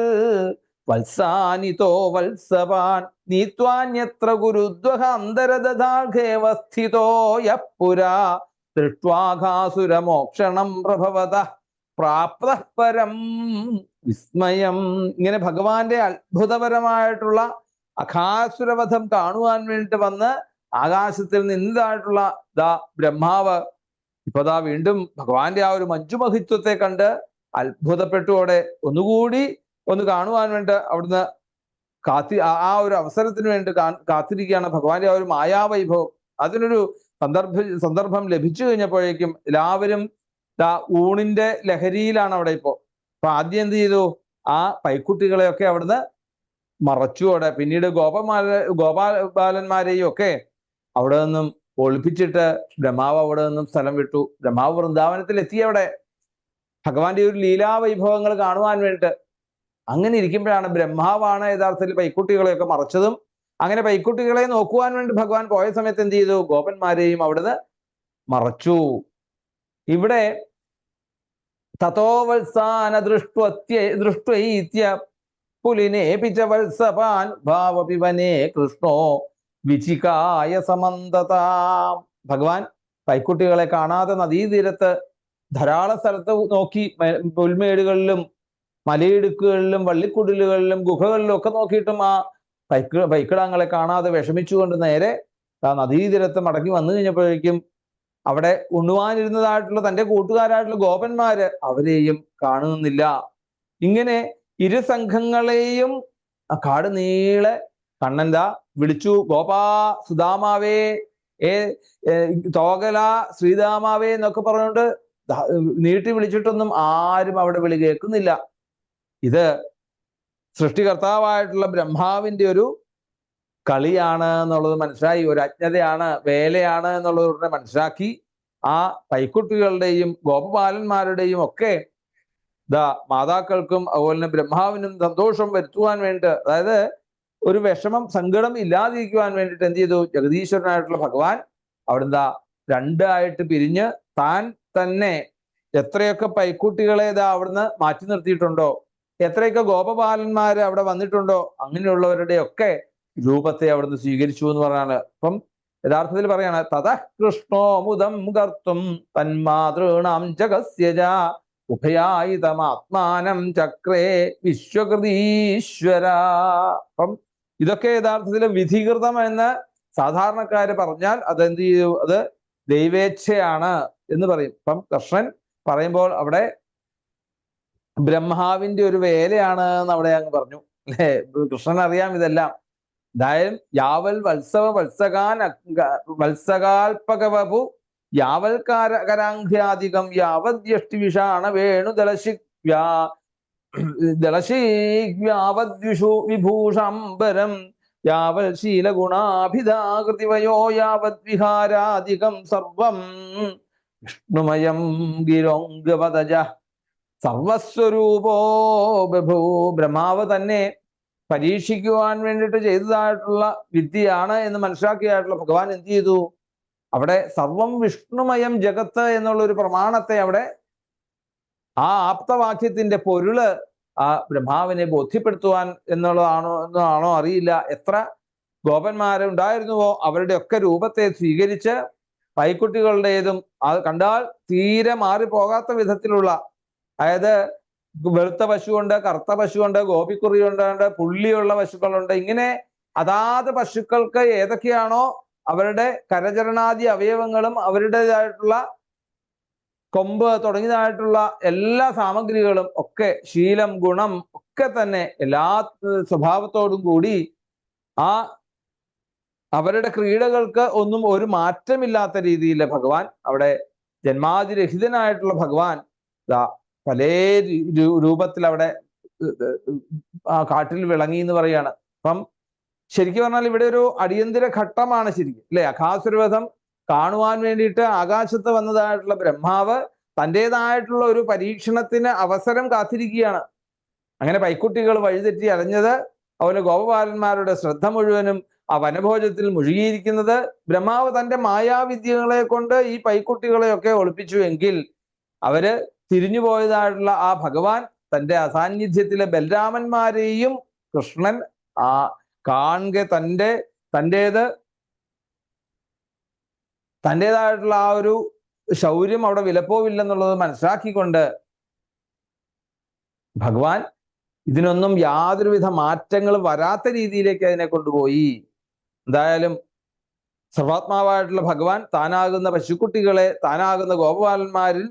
വത്സാനിതോ വത്സവാൻ നീത്വാന്യത്ര ഗുരുദ്വഹ അന്തരദധാഘേവസ്ഥിതോ യഃ പുരാ ദൃഷ്ട്വാഘാസുരമോക്ഷണം പ്രഭവത പ്രാപ്ത പരം വിസ്മയം. ഇങ്ങനെ ഭഗവാന്റെ അത്ഭുതപരമായിട്ടുള്ള അഘാസുരവധം കാണുവാൻ വേണ്ടിയിട്ട് വന്ന് ആകാശത്തിൽ നിന്നതായിട്ടുള്ള ബ്രഹ്മാവ് ഇപ്പൊ വീണ്ടും ഭഗവാന്റെ ആ ഒരു മഞ്ജുമഹിത്വത്തെ കണ്ട് അത്ഭുതപ്പെട്ടുകൂടെ ഒന്നുകൂടി ഒന്ന് കാണുവാൻ വേണ്ടി അവിടുന്ന് ആ ഒരു അവസരത്തിന് വേണ്ടി കാത്തിരിക്കുകയാണ്. ഭഗവാന്റെ ആ ഒരു മായാവൈഭവം അതിനൊരു സന്ദർഭം ലഭിച്ചു കഴിഞ്ഞപ്പോഴേക്കും എല്ലാവരും ഊണിന്റെ ലഹരിയിലാണ് അവിടെ ഇപ്പോ. അപ്പൊ ആദ്യം എന്ത് ചെയ്തു? ആ പൈക്കുട്ടികളെയൊക്കെ അവിടുന്ന് മറച്ചുവിടെ. പിന്നീട് ഗോപാലന്മാരെയും ഒക്കെ അവിടെ നിന്നും ഒളിപ്പിച്ചിട്ട് ബ്രഹ്മാവ് അവിടെ നിന്നും സ്ഥലം വിട്ടു. ബ്രഹ്മാവ് വൃന്ദാവനത്തിൽ എത്തിയവിടെ ഭഗവാന്റെ ഒരു ലീലാവൈഭവങ്ങൾ കാണുവാൻ വേണ്ടിയിട്ട്. അങ്ങനെ ഇരിക്കുമ്പോഴാണ് ബ്രഹ്മാവാണ് യഥാർത്ഥത്തിൽ പൈക്കുട്ടികളെയൊക്കെ മറച്ചതും. അങ്ങനെ പൈക്കുട്ടികളെ നോക്കുവാൻ വേണ്ടി ഭഗവാൻ പോയ സമയത്ത് എന്ത് ചെയ്തു? ഗോപന്മാരെയും അവിടുന്ന് മറച്ചു. ഇവിടെ തതോ വത്സാന ദൃഷ്ട്വൈത്യ പുലിനെ പിച്ച വത്സപാൻ ഭാവപിവനെ കൃഷ്ണോ വിചികായ സമന്തതാ. ഭഗവാൻ പൈക്കുട്ടികളെ കാണാതെ നദീതീരത്ത് ധാരാളം സ്ഥലത്ത് നോക്കി. പുൽമേടുകളിലും മലയിടുക്കുകളിലും വള്ളിക്കുടിലുകളിലും ഗുഹകളിലും ഒക്കെ നോക്കിയിട്ടും ആ പൈക്കിടാങ്ങളെ കാണാതെ വിഷമിച്ചുകൊണ്ട് നേരെ നദീതീരത്ത് മടങ്ങി വന്നു കഴിഞ്ഞപ്പോഴേക്കും അവിടെ ഉണ്ണുവാനിരുന്നതായിട്ടുള്ള തൻ്റെ കൂട്ടുകാരായിട്ടുള്ള ഗോപന്മാര് അവരെയും കാണുന്നില്ല. ഇങ്ങനെ ഇരു സംഘങ്ങളെയും കാട് നീളെ കണ്ണൻ വിളിച്ചു. ഗോപാ സുദാമാവേ, തോകല ശ്രീദാമാവേ എന്നൊക്കെ പറഞ്ഞുകൊണ്ട് നീട്ടി വിളിച്ചിട്ടൊന്നും ആരും അവിടെ വിളി കേൾക്കുന്നില്ല. ഇത് സൃഷ്ടികർത്താവായിട്ടുള്ള ബ്രഹ്മാവിന്റെ ഒരു കളിയാണ് എന്നുള്ളത് മനസ്സിലായി. ഒരു അജ്ഞതയാണ്, വേലയാണ് എന്നുള്ളത് മനസ്സിലാക്കി ആ പൈക്കുട്ടികളുടെയും ഗോപബാലന്മാരുടെയും ഒക്കെ മാതാക്കൾക്കും അതുപോലെ തന്നെ ബ്രഹ്മാവിനും സന്തോഷം വരുത്തുവാൻ വേണ്ടി, അതായത് ഒരു വിഷമം സങ്കടം ഇല്ലാതിരിക്കുവാൻ വേണ്ടിയിട്ട് എന്ത് ചെയ്തു? ജഗദീശ്വരനായിട്ടുള്ള ഭഗവാൻ അവിടുന്ന് രണ്ടായിട്ട് പിരിഞ്ഞ് താൻ തന്നെ എത്രയൊക്കെ പൈക്കുട്ടികളെ അവിടുന്ന് മാറ്റി നിർത്തിയിട്ടുണ്ടോ, എത്രയൊക്കെ ഗോപബാലന്മാര് അവിടെ വന്നിട്ടുണ്ടോ, അങ്ങനെയുള്ളവരുടെ ഒക്കെ രൂപത്തെ അവിടുന്ന് സ്വീകരിച്ചു എന്ന് പറഞ്ഞാണ്. അപ്പം യഥാർത്ഥത്തിൽ പറയാണ് തതഃ കൃഷ്ണോ മുദം കർത്തും തന്മാതൃണാം ജഗസ്യജ ഉഭയായുധമാത്മാനം ചക്രേ വിശ്വകൃതീശ്വര. അപ്പം ഇതൊക്കെ യഥാർത്ഥത്തിൽ വിധികൃതം എന്ന് സാധാരണക്കാര് പറഞ്ഞാൽ അതെന്ത് ചെയ്തു? അത് ദൈവേച്ഛയാണ് എന്ന് പറയും. അപ്പം കൃഷ്ണൻ പറയുമ്പോൾ അവിടെ ബ്രഹ്മാവിന്റെ ഒരു വേലയാണ് എന്ന് അവിടെ അങ്ങ് പറഞ്ഞു അല്ലേ? കൃഷ്ണൻ അറിയാം ഇതെല്ലാം. എന്തായാലും യാവൽ വത്സകാൽപകവപു യാവൽ കരാഘ്യാധികം യാവദ്യഷ്ടി വിഷാണ വേണു ദളശീവദ്വിഷു വിഭൂഷാംബരം യാവൽ ശീലഗുണാഭിധാകൃതിവയോ യാവത് വിഹാരാധികം സർവം വിഷ്ണുമയം ഗിരോംഗവദജ സർവസ്വരൂപോ ബഭൂ. ബ്രഹ്മാവ് തന്നെ പരീക്ഷിക്കുവാൻ വേണ്ടിയിട്ട് ചെയ്തതായിട്ടുള്ള വിദ്യയാണ് എന്ന് മനസ്സിലാക്കിയായിട്ടുള്ള ഭഗവാൻ എന്ത് ചെയ്തു? അവിടെ സർവം വിഷ്ണുമയം ജഗത്ത് എന്നുള്ള ഒരു പ്രമാണത്തെ അവിടെ ആ ആപ്തവാക്യത്തിന്റെ പൊരുള് ആ ബ്രഹ്മാവിനെ ബോധ്യപ്പെടുത്തുവാൻ എന്നാണോ അറിയില്ല. എത്ര ഗോപന്മാരുണ്ടായിരുന്നുവോ അവരുടെ ഒക്കെ രൂപത്തെ സ്വീകരിച്ച് പൈക്കുട്ടികളുടേതും അത് കണ്ടാൽ തീരെ മാറിപ്പോകാത്ത വിധത്തിലുള്ള, അതായത് വെളുത്ത പശുവുണ്ട്, കറുത്ത പശുവുണ്ട്, ഗോപിക്കുറിയുണ്ട്, പുള്ളിയുള്ള പശുക്കളുണ്ട്. ഇങ്ങനെ അതാത് പശുക്കൾക്ക് ഏതൊക്കെയാണോ അവരുടെ കരചരണാദി അവയവങ്ങളും അവരുടേതായിട്ടുള്ള കൊമ്പ് തുടങ്ങിയതായിട്ടുള്ള എല്ലാ സാമഗ്രികളും ഒക്കെ ശീലം ഗുണം ഒക്കെ തന്നെ എല്ലാ സ്വഭാവത്തോടും കൂടി ആ അവരുടെ ക്രീഡകൾക്ക് ഒന്നും ഒരു മാറ്റമില്ലാത്ത രീതിയിൽ ഭഗവാൻ അവിടെ ജന്മാതിരഹിതനായിട്ടുള്ള ഭഗവാൻ പല രൂപത്തിൽ അവിടെ ആ കാട്ടിൽ വിളങ്ങി എന്ന് പറയാണ്. അപ്പം ശരിക്കും പറഞ്ഞാൽ ഇവിടെ ഒരു അടിയന്തര ഘട്ടമാണ് ശരിക്കും അല്ലെ? അഘാസുരവധം കാണുവാൻ വേണ്ടിയിട്ട് ആകാശത്ത് വന്നതായിട്ടുള്ള ബ്രഹ്മാവ് തൻ്റെതായിട്ടുള്ള ഒരു പരീക്ഷണത്തിന് അവസരം കാത്തിരിക്കുകയാണ്. അങ്ങനെ പൈക്കുട്ടികൾ വഴിതെറ്റി അലഞ്ഞത്, അതുപോലെ ഗോപബാലന്മാരുടെ ശ്രദ്ധ മുഴുവനും ആ വനഭോജത്തിൽ മുഴുകിയിരിക്കുന്നത്, ബ്രഹ്മാവ് തൻ്റെ മായാവിദ്യകളെ കൊണ്ട് ഈ പൈക്കുട്ടികളെയൊക്കെ ഒളിപ്പിച്ചു എങ്കിൽ അവര് തിരിഞ്ഞു പോയതായിട്ടുള്ള ആ ഭഗവാൻ തൻ്റെ അസാന്നിധ്യത്തിലെ ബലരാമന്മാരെയും കൃഷ്ണൻ ആ കാണെ തൻ്റെതായിട്ടുള്ള ആ ഒരു ശൗര്യം അവിടെ വിലപ്പോവില്ലെന്നുള്ളത് മനസ്സിലാക്കിക്കൊണ്ട് ഭഗവാൻ ഇതിനൊന്നും യാതൊരുവിധ മാറ്റങ്ങൾ വരാത്ത രീതിയിലേക്ക് അതിനെ കൊണ്ടുപോയി. എന്തായാലും സർവാത്മാവായിട്ടുള്ള ഭഗവാൻ താനാകുന്ന പശുക്കുട്ടികളെ, താനാകുന്ന ഗോപബാലന്മാരിൽ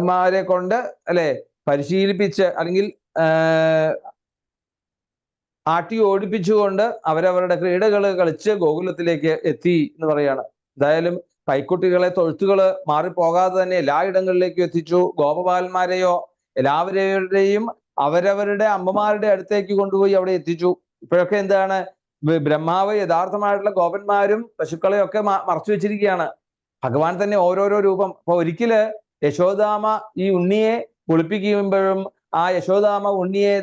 മാരെ കൊണ്ട് അല്ലെ പരിശീലിപ്പിച്ച് അല്ലെങ്കിൽ ആട്ടി ഓടിപ്പിച്ചുകൊണ്ട് അവരവരുടെ ക്രീഡകൾ കളിച്ച് ഗോകുലത്തിലേക്ക് എത്തി എന്ന് പറയാണ്. എന്തായാലും പൈക്കുട്ടികളെ, തൊഴുത്തുകള് മാറിപ്പോകാതെ തന്നെ എല്ലായിടങ്ങളിലേക്കും എത്തിച്ചു. ഗോപബാലന്മാരെയോ എല്ലാവരുടെയും അവരവരുടെ അമ്മമാരുടെ അടുത്തേക്ക് കൊണ്ടുപോയി അവിടെ എത്തിച്ചു. ഇപ്പോഴൊക്കെ എന്താണ്, ബ്രഹ്മാവ് യഥാർത്ഥമായിട്ടുള്ള ഗോപന്മാരും പശുക്കളെയൊക്കെ മറച്ചു വെച്ചിരിക്കുകയാണ്. ഭഗവാൻ തന്നെ ഓരോരോ രൂപം. അപ്പൊ ഒരിക്കല് യശോദാമ ഈ ഉണ്ണിയെ കുളിപ്പിക്കുമ്പോഴും ആ യശോദാമ ഉണ്ണിയെ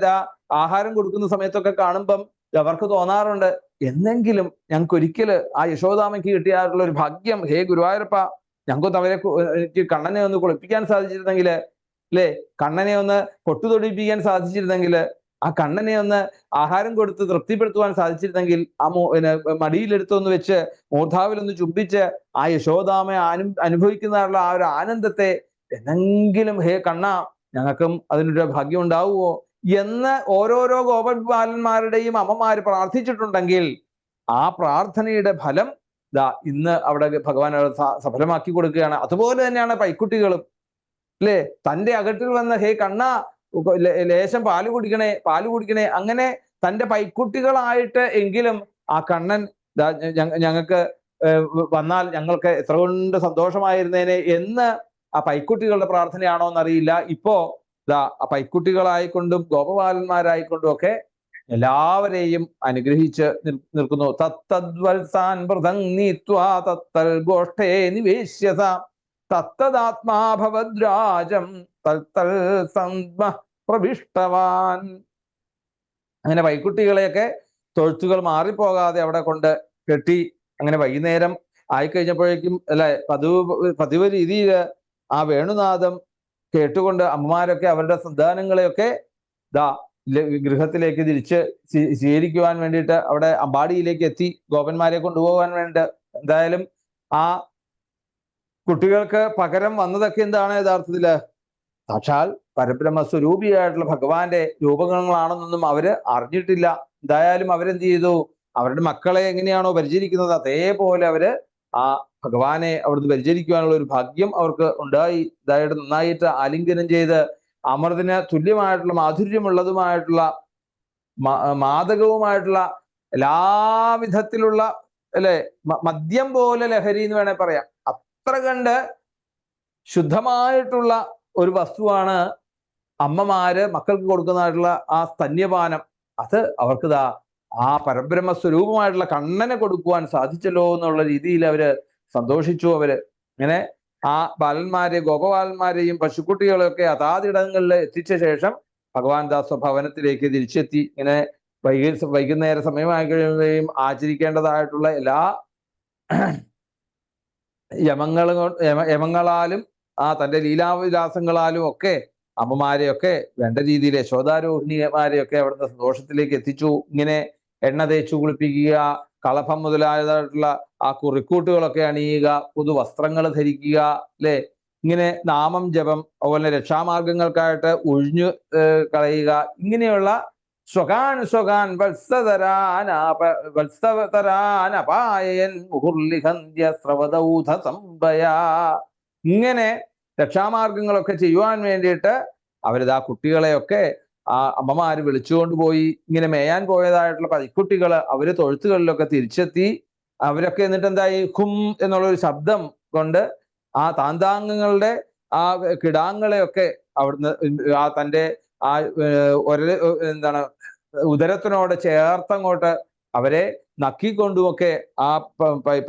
ആഹാരം കൊടുക്കുന്ന സമയത്തൊക്കെ കാണുമ്പം അവർക്ക് തോന്നാറുണ്ട്, എന്നെങ്കിലും ഞങ്ങൾക്ക് ഒരിക്കല് ആ യശോദാമയ്ക്ക് കിട്ടിയായിട്ടുള്ള ഒരു ഭാഗ്യം, ഹേ ഗുരുവായൂരപ്പ, ഞങ്ങൾക്ക് അവരെ എനിക്ക് കണ്ണനെ ഒന്ന് കുളിപ്പിക്കാൻ സാധിച്ചിരുന്നെങ്കിൽ, അല്ലെ കണ്ണനെ ഒന്ന് പൊട്ടുതൊടിപ്പിക്കാൻ സാധിച്ചിരുന്നെങ്കിൽ, ആ കണ്ണനെ ഒന്ന് ആഹാരം കൊടുത്ത് തൃപ്തിപ്പെടുത്തുവാൻ സാധിച്ചിരുന്നെങ്കിൽ, ആ മടിയിലെടുത്തൊന്ന് വെച്ച് മൂർധാവിലൊന്ന് ചുംബിച്ച് ആ യശോദാമ അനുഭവിക്കുന്നതായുള്ള ആ ഒരു ആനന്ദത്തെ എന്നെങ്കിലും ഹേ കണ്ണ ഞങ്ങൾക്കും അതിനൊരു ഭാഗ്യം ഉണ്ടാവുമോ എന്ന് ഓരോരോ ഗോപബാലന്മാരുടെയും അമ്മമാര് പ്രാർത്ഥിച്ചിട്ടുണ്ടെങ്കിൽ ആ പ്രാർത്ഥനയുടെ ഫലം ഇന്ന് അവിടെ ഭഗവാൻ സഫലമാക്കി കൊടുക്കുകയാണ്. അതുപോലെ തന്നെയാണ് പൈക്കുട്ടികളും, അല്ലേ, തൻ്റെ അകട്ടിൽ വന്ന ഹേ കണ്ണ ലേശം പാല് കുടിക്കണേ അങ്ങനെ തൻ്റെ പൈക്കുട്ടികളായിട്ട് എങ്കിലും ആ കണ്ണൻ ഞങ്ങൾക്ക് വന്നാൽ ഞങ്ങൾക്ക് എത്ര കൊണ്ട് സന്തോഷമായിരുന്നേനെ എന്ന് ആ പൈക്കുട്ടികളുടെ പ്രാർത്ഥനയാണോ എന്നറിയില്ല. ഇപ്പോ ആ പൈക്കുട്ടികളായിക്കൊണ്ടും ഗോപബാലന്മാരായിക്കൊണ്ടും ഒക്കെ എല്ലാവരെയും അനുഗ്രഹിച്ച് നിൽക്കുന്നു. തത്തദ്വത്സാൻ നീത്വാ തത്തൽ ഗോഷ്ഠേ നിവേശ്യസ തത്തദാത്മാഭവദ്രാജം തത്തൽ സന്മ പ്രവിഷ്ടവാൻ. അങ്ങനെ പൈക്കുട്ടികളെയൊക്കെ തൊഴുത്തുകൾ മാറിപ്പോകാതെ അവിടെ കൊണ്ട് കെട്ടി, അങ്ങനെ വൈകുന്നേരം ആയിക്കഴിഞ്ഞപ്പോഴേക്കും അല്ലെ പതിവ് രീതിയിൽ ആ വേണുനാദം കേട്ടുകൊണ്ട് അമ്മമാരൊക്കെ അവരുടെ സന്താനങ്ങളെയൊക്കെ ഗൃഹത്തിലേക്ക് തിരിച്ച് സ്വീകരിക്കുവാൻ വേണ്ടിയിട്ട് അവിടെ അമ്പാടിയിലേക്ക് എത്തി, ഗോപന്മാരെ കൊണ്ടുപോകാൻ വേണ്ടി. എന്തായാലും ആ കുട്ടികൾക്ക് പകരം വന്നതൊക്കെ എന്താണ് യഥാർത്ഥത്തില് സാക്ഷാൽ പരബ്രഹ്മസ്വരൂപിയായിട്ടുള്ള ഭഗവാന്റെ രൂപങ്ങളാണെന്നൊന്നും അവര് അറിഞ്ഞിട്ടില്ല. എന്തായാലും അവരെന്ത് ചെയ്തു, അവരുടെ മക്കളെ എങ്ങനെയാണോ പരിചരിക്കുന്നത് അതേപോലെ അവര് ആ ഭഗവാനെ അവിടുന്ന് പരിചരിക്കുവാനുള്ള ഒരു ഭാഗ്യം അവർക്ക് ഉണ്ടായി. ഇതായിട്ട് നന്നായിട്ട് ആലിംഗനം ചെയ്ത് അമൃതിന് തുല്യമായിട്ടുള്ള മാധുര്യമുള്ളതുമായിട്ടുള്ള മാദകവുമായിട്ടുള്ള എല്ലാവിധത്തിലുള്ള അല്ലെ മദ്യം പോലെ ലഹരി എന്ന് വേണേൽ പറയാം. അത്ര കണ്ട് ശുദ്ധമായിട്ടുള്ള ഒരു വസ്തുവാണ് അമ്മമാര് മക്കൾക്ക് കൊടുക്കുന്നതായിട്ടുള്ള ആ സ്തന്യപാനം. അത് അവർക്ക് ആ പരബ്രഹ്മ സ്വരൂപമായിട്ടുള്ള കണ്ണനെ കൊടുക്കുവാൻ സാധിച്ചല്ലോ എന്നുള്ള രീതിയിൽ അവര് സന്തോഷിച്ചു. അവര് ഇങ്ങനെ ആ ഗോപബാലന്മാരെയും പശുക്കുട്ടികളെയൊക്കെ അതാതിടങ്ങളിൽ എത്തിച്ച ശേഷം ഭഗവാൻ സ്വഭവനത്തിലേക്ക് തിരിച്ചെത്തി. ഇങ്ങനെ വൈകുന്നേര സമയമായി കഴിയുകയും ആചരിക്കേണ്ടതായിട്ടുള്ള എല്ലാ യമങ്ങളാലും തൻ്റെ ലീലാവിലാസങ്ങളാലും ഒക്കെ അമ്മമാരെയൊക്കെ വേണ്ട രീതിയിൽ യശോദാരോഹിണിമാരെയൊക്കെ അവിടുത്തെ സന്തോഷത്തിലേക്ക് എത്തിച്ചു. ഇങ്ങനെ എണ്ണ തേച്ചു കുളിപ്പിക്കുക, കളഭം മുതലായതായിട്ടുള്ള ആ കുറിക്കൂട്ടുകളൊക്കെ അണിയുക, പുതുവസ്ത്രങ്ങൾ ധരിക്കുക, അല്ലെ, ഇങ്ങനെ നാമം ജപം, അതുപോലെ രക്ഷാമാർഗങ്ങൾക്കായിട്ട് ഒഴിഞ്ഞു കളയുക, ഇങ്ങനെയുള്ള സ്വകാൻ വത്സതരാനപായൻ മുഹുർലിഹന്ത്യ സ്രവദൗധ സംഭയാ. ഇങ്ങനെ രക്ഷാമാർഗങ്ങളൊക്കെ ചെയ്യുവാൻ വേണ്ടിയിട്ട് അവരിതാ കുട്ടികളെയൊക്കെ ആ അമ്മമാര് വിളിച്ചുകൊണ്ട് പോയി. ഇങ്ങനെ മേയാൻ പോയതായിട്ടുള്ള പൈക്കുട്ടികള് അവര് തൊഴുത്തുകളിലൊക്കെ തിരിച്ചെത്തി. അവരൊക്കെ എന്നിട്ട് എന്തായി, ഹും എന്നുള്ളൊരു ശബ്ദം കൊണ്ട് ആ താന്താംഗങ്ങളുടെ ആ കിടാങ്ങളെയൊക്കെ അവിടുന്ന് ആ തൻ്റെ ആ എന്താണ് ഉദരത്തിനോട് ചേർത്തങ്ങോട്ട് അവരെ നക്കിക്കൊണ്ടുമൊക്കെ ആ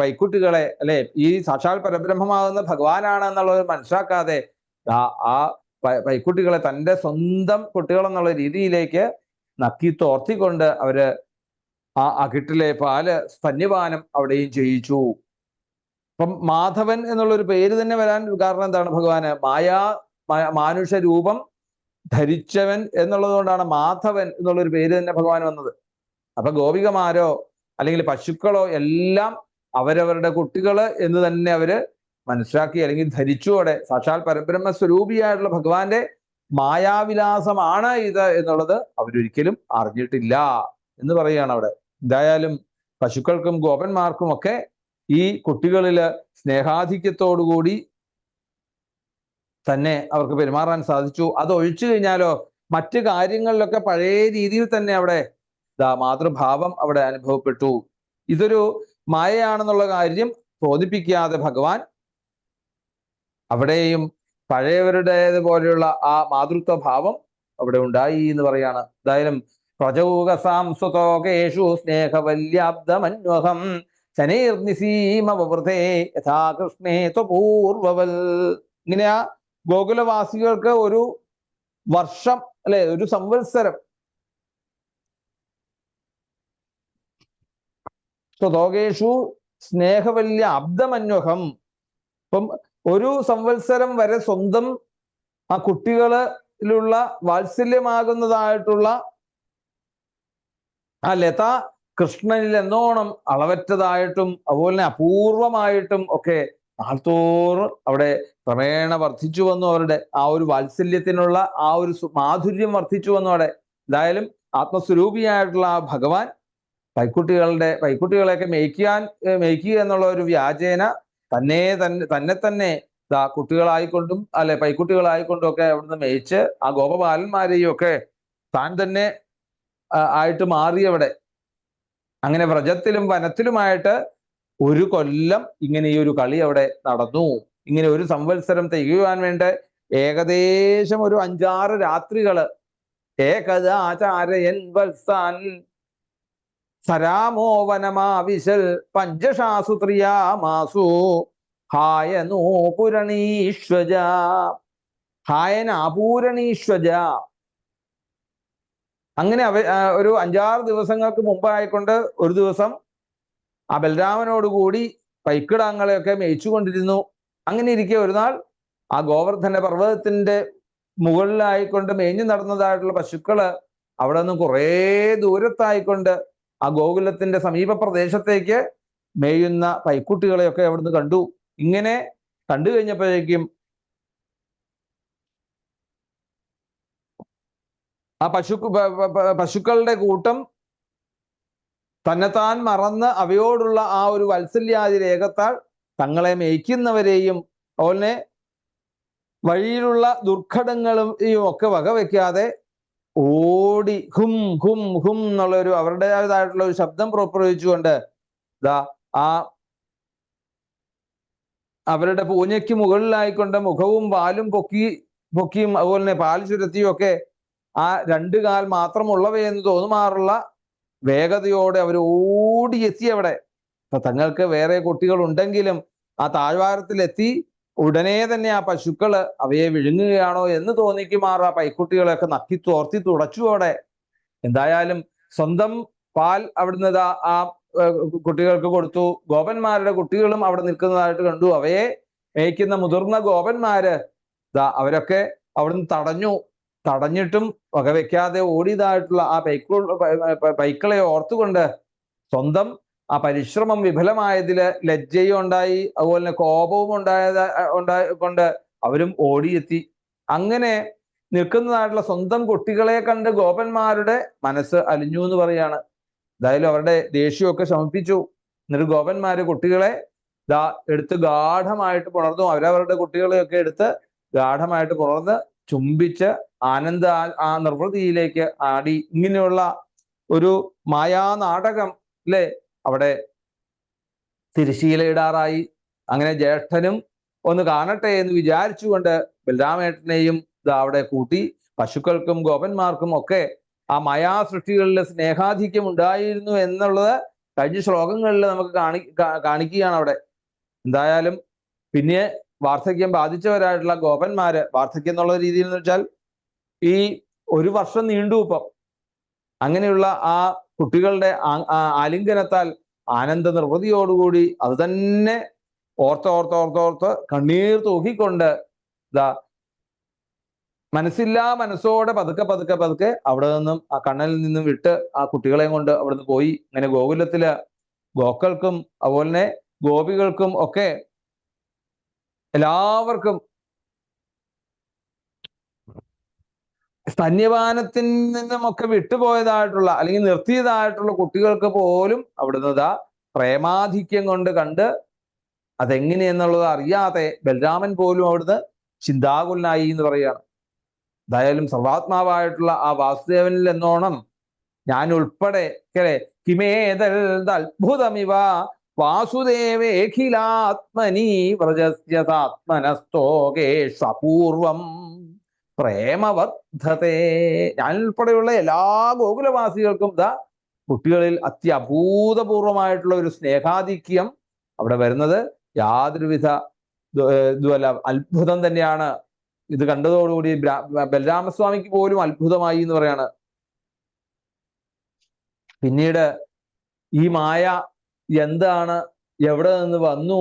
പൈക്കുട്ടികളെ അല്ലെ ഈ സാക്ഷാൽ പരബ്രഹ്മമാകുന്ന ഭഗവാനാണ് എന്നുള്ളത് മനസ്സിലാക്കാതെ ആ പൈക്കുട്ടികളെ തൻ്റെ സ്വന്തം കുട്ടികളെന്നുള്ള രീതിയിലേക്ക് നക്കി തോർത്തിക്കൊണ്ട് അവര് ആ അകിട്ടിലെ പാല് സ്തന്യപാനം അവിടെയും ചെയ്യിച്ചു. അപ്പം മാധവൻ എന്നുള്ളൊരു പേര് തന്നെ വരാൻ കാരണം എന്താണ്, ഭഗവാന് മാനുഷ രൂപം ധരിച്ചവൻ എന്നുള്ളത് കൊണ്ടാണ് മാധവൻ എന്നുള്ളൊരു പേര് തന്നെ ഭഗവാൻ വന്നത്. അപ്പൊ ഗോപികമാരോ അല്ലെങ്കിൽ പശുക്കളോ എല്ലാം അവരവരുടെ കുട്ടികള് എന്ന് തന്നെ അവര് മനസ്സിലാക്കി അല്ലെങ്കിൽ ധരിച്ചോടെ സാക്ഷാൽ പരബ്രഹ്മ സ്വരൂപിയായിട്ടുള്ള ഭഗവാന്റെ മായാവിലാസമാണ് ഇത് എന്നുള്ളത് അവരൊരിക്കലും അറിഞ്ഞിട്ടില്ല എന്ന് പറയുകയാണ് അവിടെ. എന്തായാലും പശുക്കൾക്കും ഗോപന്മാർക്കും ഒക്കെ ഈ കുട്ടികളില് സ്നേഹാധിക്യത്തോടുകൂടി തന്നെ അവർക്ക് പെരുമാറാൻ സാധിച്ചു. അത് ഒഴിച്ചു കഴിഞ്ഞാലോ മറ്റു കാര്യങ്ങളിലൊക്കെ പഴയ രീതിയിൽ തന്നെ അവിടെ മാതൃഭാവം അവിടെ അനുഭവപ്പെട്ടു. ഇതൊരു മായയാണെന്നുള്ള കാര്യം തോന്നിപ്പിക്കാതെ ഭഗവാൻ അവിടെയും പഴയവരുടേതുപോലെയുള്ള ആ മാതൃത്വ ഭാവം അവിടെ ഉണ്ടായി എന്ന് പറയാണ്. എന്തായാലും പ്രജൗകസാംസ്വതോകേഷു സ്നേഹവല്യാബ്ദമന്വഹം ശനൈർനിസീമവൃതേ യഥാ കൃഷ്ണേ ത്വപൂർവവൽ. ഇങ്ങനെ ആ ഗോകുലവാസികൾക്ക് ഒരു വർഷം അല്ലെ ഒരു സംവത്സരം സ്വതോകേഷു സ്നേഹവല്യ അബ്ദമന്വഹം. ഇപ്പം ഒരു സംവത്സരം വരെ സ്വന്തം ആ കുട്ടികളിലുള്ള വാത്സല്യമാകുന്നതായിട്ടുള്ള ആ ലത കൃഷ്ണനിൽ എന്നോണം അളവറ്റതായിട്ടും അതുപോലെ തന്നെ അപൂർവമായിട്ടും ഒക്കെ നാൾത്തോറും അവിടെ ക്രമേണ വർദ്ധിച്ചു വന്നു. അവരുടെ ആ ഒരു വാത്സല്യത്തിനുള്ള ആ ഒരു മാധുര്യം വർദ്ധിച്ചു വന്നു അവിടെ. എന്തായാലും ആത്മസ്വരൂപിയായിട്ടുള്ള ആ ഭഗവാൻ പൈക്കുട്ടികളെയൊക്കെ മേയ്ക്കുക എന്നുള്ള ഒരു വ്യാജേന തന്നെ കുട്ടികളായിക്കൊണ്ടും അല്ലെ പൈക്കുട്ടികളായിക്കൊണ്ടും ഒക്കെ അവിടുന്ന് മേയിച്ച് ആ ഗോപബാലന്മാരെയും ഒക്കെ താൻ തന്നെ ആയിട്ട് മാറിയവിടെ. അങ്ങനെ വ്രജത്തിലും വനത്തിലുമായിട്ട് ഒരു കൊല്ലം ഇങ്ങനെ ഈ ഒരു കളി അവിടെ നടന്നു. ഇങ്ങനെ ഒരു സംവത്സരം തികയുവാൻ വേണ്ടി ഏകദേശം ഒരു 5-6 രാത്രികള് ഏകദാചാരയൻ വത്സാൻ സരാമോ വനമാവിശൽ പഞ്ചഷാസു ത്രിയാമാസു ഹായനോപുരണീശ്വജ ഹായനാപൂരണീശ്വജ. അങ്ങനെ ഒരു 5-6 ദിവസങ്ങൾക്ക് മുമ്പായിക്കൊണ്ട് ഒരു ദിവസം ആ ബലരാമനോടുകൂടി പൈക്കിടാങ്ങളെയൊക്കെ മേയിച്ചുകൊണ്ടിരുന്നു. അങ്ങനെ ഇരിക്കെ ഒരു നാൾ ആ ഗോവർദ്ധന പർവ്വതത്തിന്റെ മുകളിലായിക്കൊണ്ട് മേഞ്ഞു നടന്നതായിട്ടുള്ള പശുക്കള് അവിടെ നിന്ന് കുറേ ദൂരത്തായിക്കൊണ്ട് ആ ഗോകുലത്തിന്റെ സമീപ പ്രദേശത്തേക്ക് മേയുന്ന പൈക്കുട്ടികളെയൊക്കെ അവിടുന്ന് കണ്ടു. ഇങ്ങനെ കണ്ടു കഴിഞ്ഞപ്പോഴേക്കും ആ പശുക്കളുടെ കൂട്ടം തന്നെത്താൻ മറന്ന് അവയോടുള്ള ആ ഒരു വാത്സല്യാദി രേഖത്താൽ തങ്ങളെ മേയ്ക്കുന്നവരെയും അതുപോലെ വഴിയിലുള്ള ദുർഘടങ്ങളും ഒക്കെ വകവെക്കാതെ ഓടി ഹും ഹും ഹും എന്നുള്ള ഒരു അവരുടേതായിട്ടുള്ള ഒരു ശബ്ദം പുറപ്പെടുവിച്ചുകൊണ്ട് ആ അവരുടെ പൂഞ്ഞയ്ക്ക് മുകളിലായിക്കൊണ്ട് മുഖവും വാലും പൊക്കിയും അതുപോലെ തന്നെ പാൽ ചുരത്തിയും ഒക്കെ ആ 2 കാൽ മാത്രമുള്ളവയെന്ന് തോന്നുമാറുള്ള വേഗതയോടെ അവർ ഓടിയെത്തി അവിടെ. അപ്പൊ തങ്ങൾക്ക് വേറെ കുട്ടികൾ ഉണ്ടെങ്കിലും ആ താഴ്വാരത്തിലെത്തി ഉടനെ തന്നെ ആ പശുക്കള് അവയെ വിഴുങ്ങുകയാണോ എന്ന് തോന്നിക്കുമാർ ആ പൈക്കുട്ടികളെയൊക്കെ നക്കി തോർത്തി തുടച്ചു അവിടെ. എന്തായാലും സ്വന്തം പാൽ അവിടുന്ന് ആ കുട്ടികൾക്ക് കൊടുത്തു. ഗോപന്മാരുടെ കുട്ടികളും അവിടെ നിൽക്കുന്നതായിട്ട് കണ്ടു. അവയെ മേയ്ക്കുന്ന മുതിർന്ന ഗോപന്മാര് അവരൊക്കെ അവിടുന്ന് തടഞ്ഞിട്ടും വകവെക്കാതെ ഓടിയതായിട്ടുള്ള ആ പൈക്കളെ ഓർത്തുകൊണ്ട് സ്വന്തം ആ പരിശ്രമം വിഫലമായതില് ലജ്ജയും ഉണ്ടായി, അതുപോലെ തന്നെ കോപവും ഉണ്ടായിക്കൊണ്ട് അവരും ഓടിയെത്തി. അങ്ങനെ നിൽക്കുന്നതായിട്ടുള്ള സ്വന്തം കുട്ടികളെ കണ്ട് ഗോപന്മാരുടെ മനസ്സ് അലിഞ്ഞു എന്ന് പറയാണ്. എന്തായാലും അവരുടെ ദേഷ്യമൊക്കെ ശമിപ്പിച്ചു. എന്നിട്ട് ഗോപന്മാര് കുട്ടികളെ എടുത്ത് ഗാഠമായിട്ട് പുണർന്നു. അവരവരുടെ കുട്ടികളെയൊക്കെ എടുത്ത് ഗാഠമായിട്ട് പുണർന്ന് ചുംബിച്ച് ആനന്ദ ആ നിർവൃതിയിലേക്ക് ആടി. ഇങ്ങനെയുള്ള ഒരു മായാനാടകം അല്ലെ അവിടെ തിരശീലയിടാറായി. അങ്ങനെ ജ്യേഷ്ഠനും ഒന്ന് കാണട്ടെ എന്ന് വിചാരിച്ചുകൊണ്ട് ബലരാമേട്ടനെയും അവിടെ കൂട്ടി പശുക്കൾക്കും ഗോപന്മാർക്കും ഒക്കെ ആ മായാസൃഷ്ടികളിൽ സ്നേഹാധിക്യം ഉണ്ടായിരുന്നു എന്നുള്ളത് കഴിഞ്ഞ ശ്ലോകങ്ങളിൽ നമുക്ക് കാണിക്കുകയാണ് അവിടെ. എന്തായാലും പിന്നെ വാർദ്ധക്യം ബാധിച്ചവരായിട്ടുള്ള ഗോപന്മാര്, വാർദ്ധക്യം എന്നുള്ള രീതിയിൽ എന്ന് വെച്ചാൽ ഈ 1 വർഷം നീണ്ടു. ഇപ്പം അങ്ങനെയുള്ള ആ കുട്ടികളുടെ ആലിംഗനത്താൽ ആനന്ദ നിർവൃതിയോടുകൂടി അത് തന്നെ ഓർത്ത് കണ്ണീർ തൂക്കിക്കൊണ്ട് മനസ്സോടെ പതുക്കെ അവിടെ നിന്നും ആ കണ്ണനിൽ നിന്നും വിട്ട് ആ കുട്ടികളെയും കൊണ്ട് അവിടുന്ന് പോയി. അങ്ങനെ ഗോകുലത്തില് ഗോക്കൾക്കും അതുപോലെ തന്നെ ഗോപികൾക്കും ഒക്കെ എല്ലാവർക്കും സ്തന്യപാനത്തിൽ നിന്നുമൊക്കെ വിട്ടുപോയതായിട്ടുള്ള അല്ലെങ്കിൽ നിർത്തിയതായിട്ടുള്ള കുട്ടികൾക്ക് പോലും അവിടുന്ന് ഇതാ പ്രേമാധിക്യം കൊണ്ട് കണ്ട് അതെങ്ങനെയെന്നുള്ളത് അറിയാതെ ബലരാമൻ പോലും അവിടുന്ന് ചിന്താകുലനായി എന്ന് പറയുകയാണ്. എന്തായാലും സർവാത്മാവായിട്ടുള്ള ആ വാസുദേവനിൽ എന്നോണം ഞാൻ ഉൾപ്പെടെ കിമേതൽ അത്ഭുതമിവ വാസുദേവേഖിലാത്മനി വ്രജസ്യതാത്മനസ്തോകേഷപൂർവം പ്രേമവർദ്ധതേ. ഞാൻ ഉൾപ്പെടെയുള്ള എല്ലാ ഗോകുലവാസികൾക്കും ഇതാ കുട്ടികളിൽ അത്യഭൂതപൂർവമായിട്ടുള്ള ഒരു സ്നേഹാധിക്യം അവിടെ വരുന്നത് യാതൊരുവിധ ഇതുമല്ല, അത്ഭുതം തന്നെയാണ്. ഇത് കണ്ടതോടുകൂടി ബലരാമസ്വാമിക്ക് പോലും അത്ഭുതമായി എന്ന് പറയാണ്. പിന്നീട് ഈ മായ എന്താണ്, എവിടെ നിന്ന് വന്നു,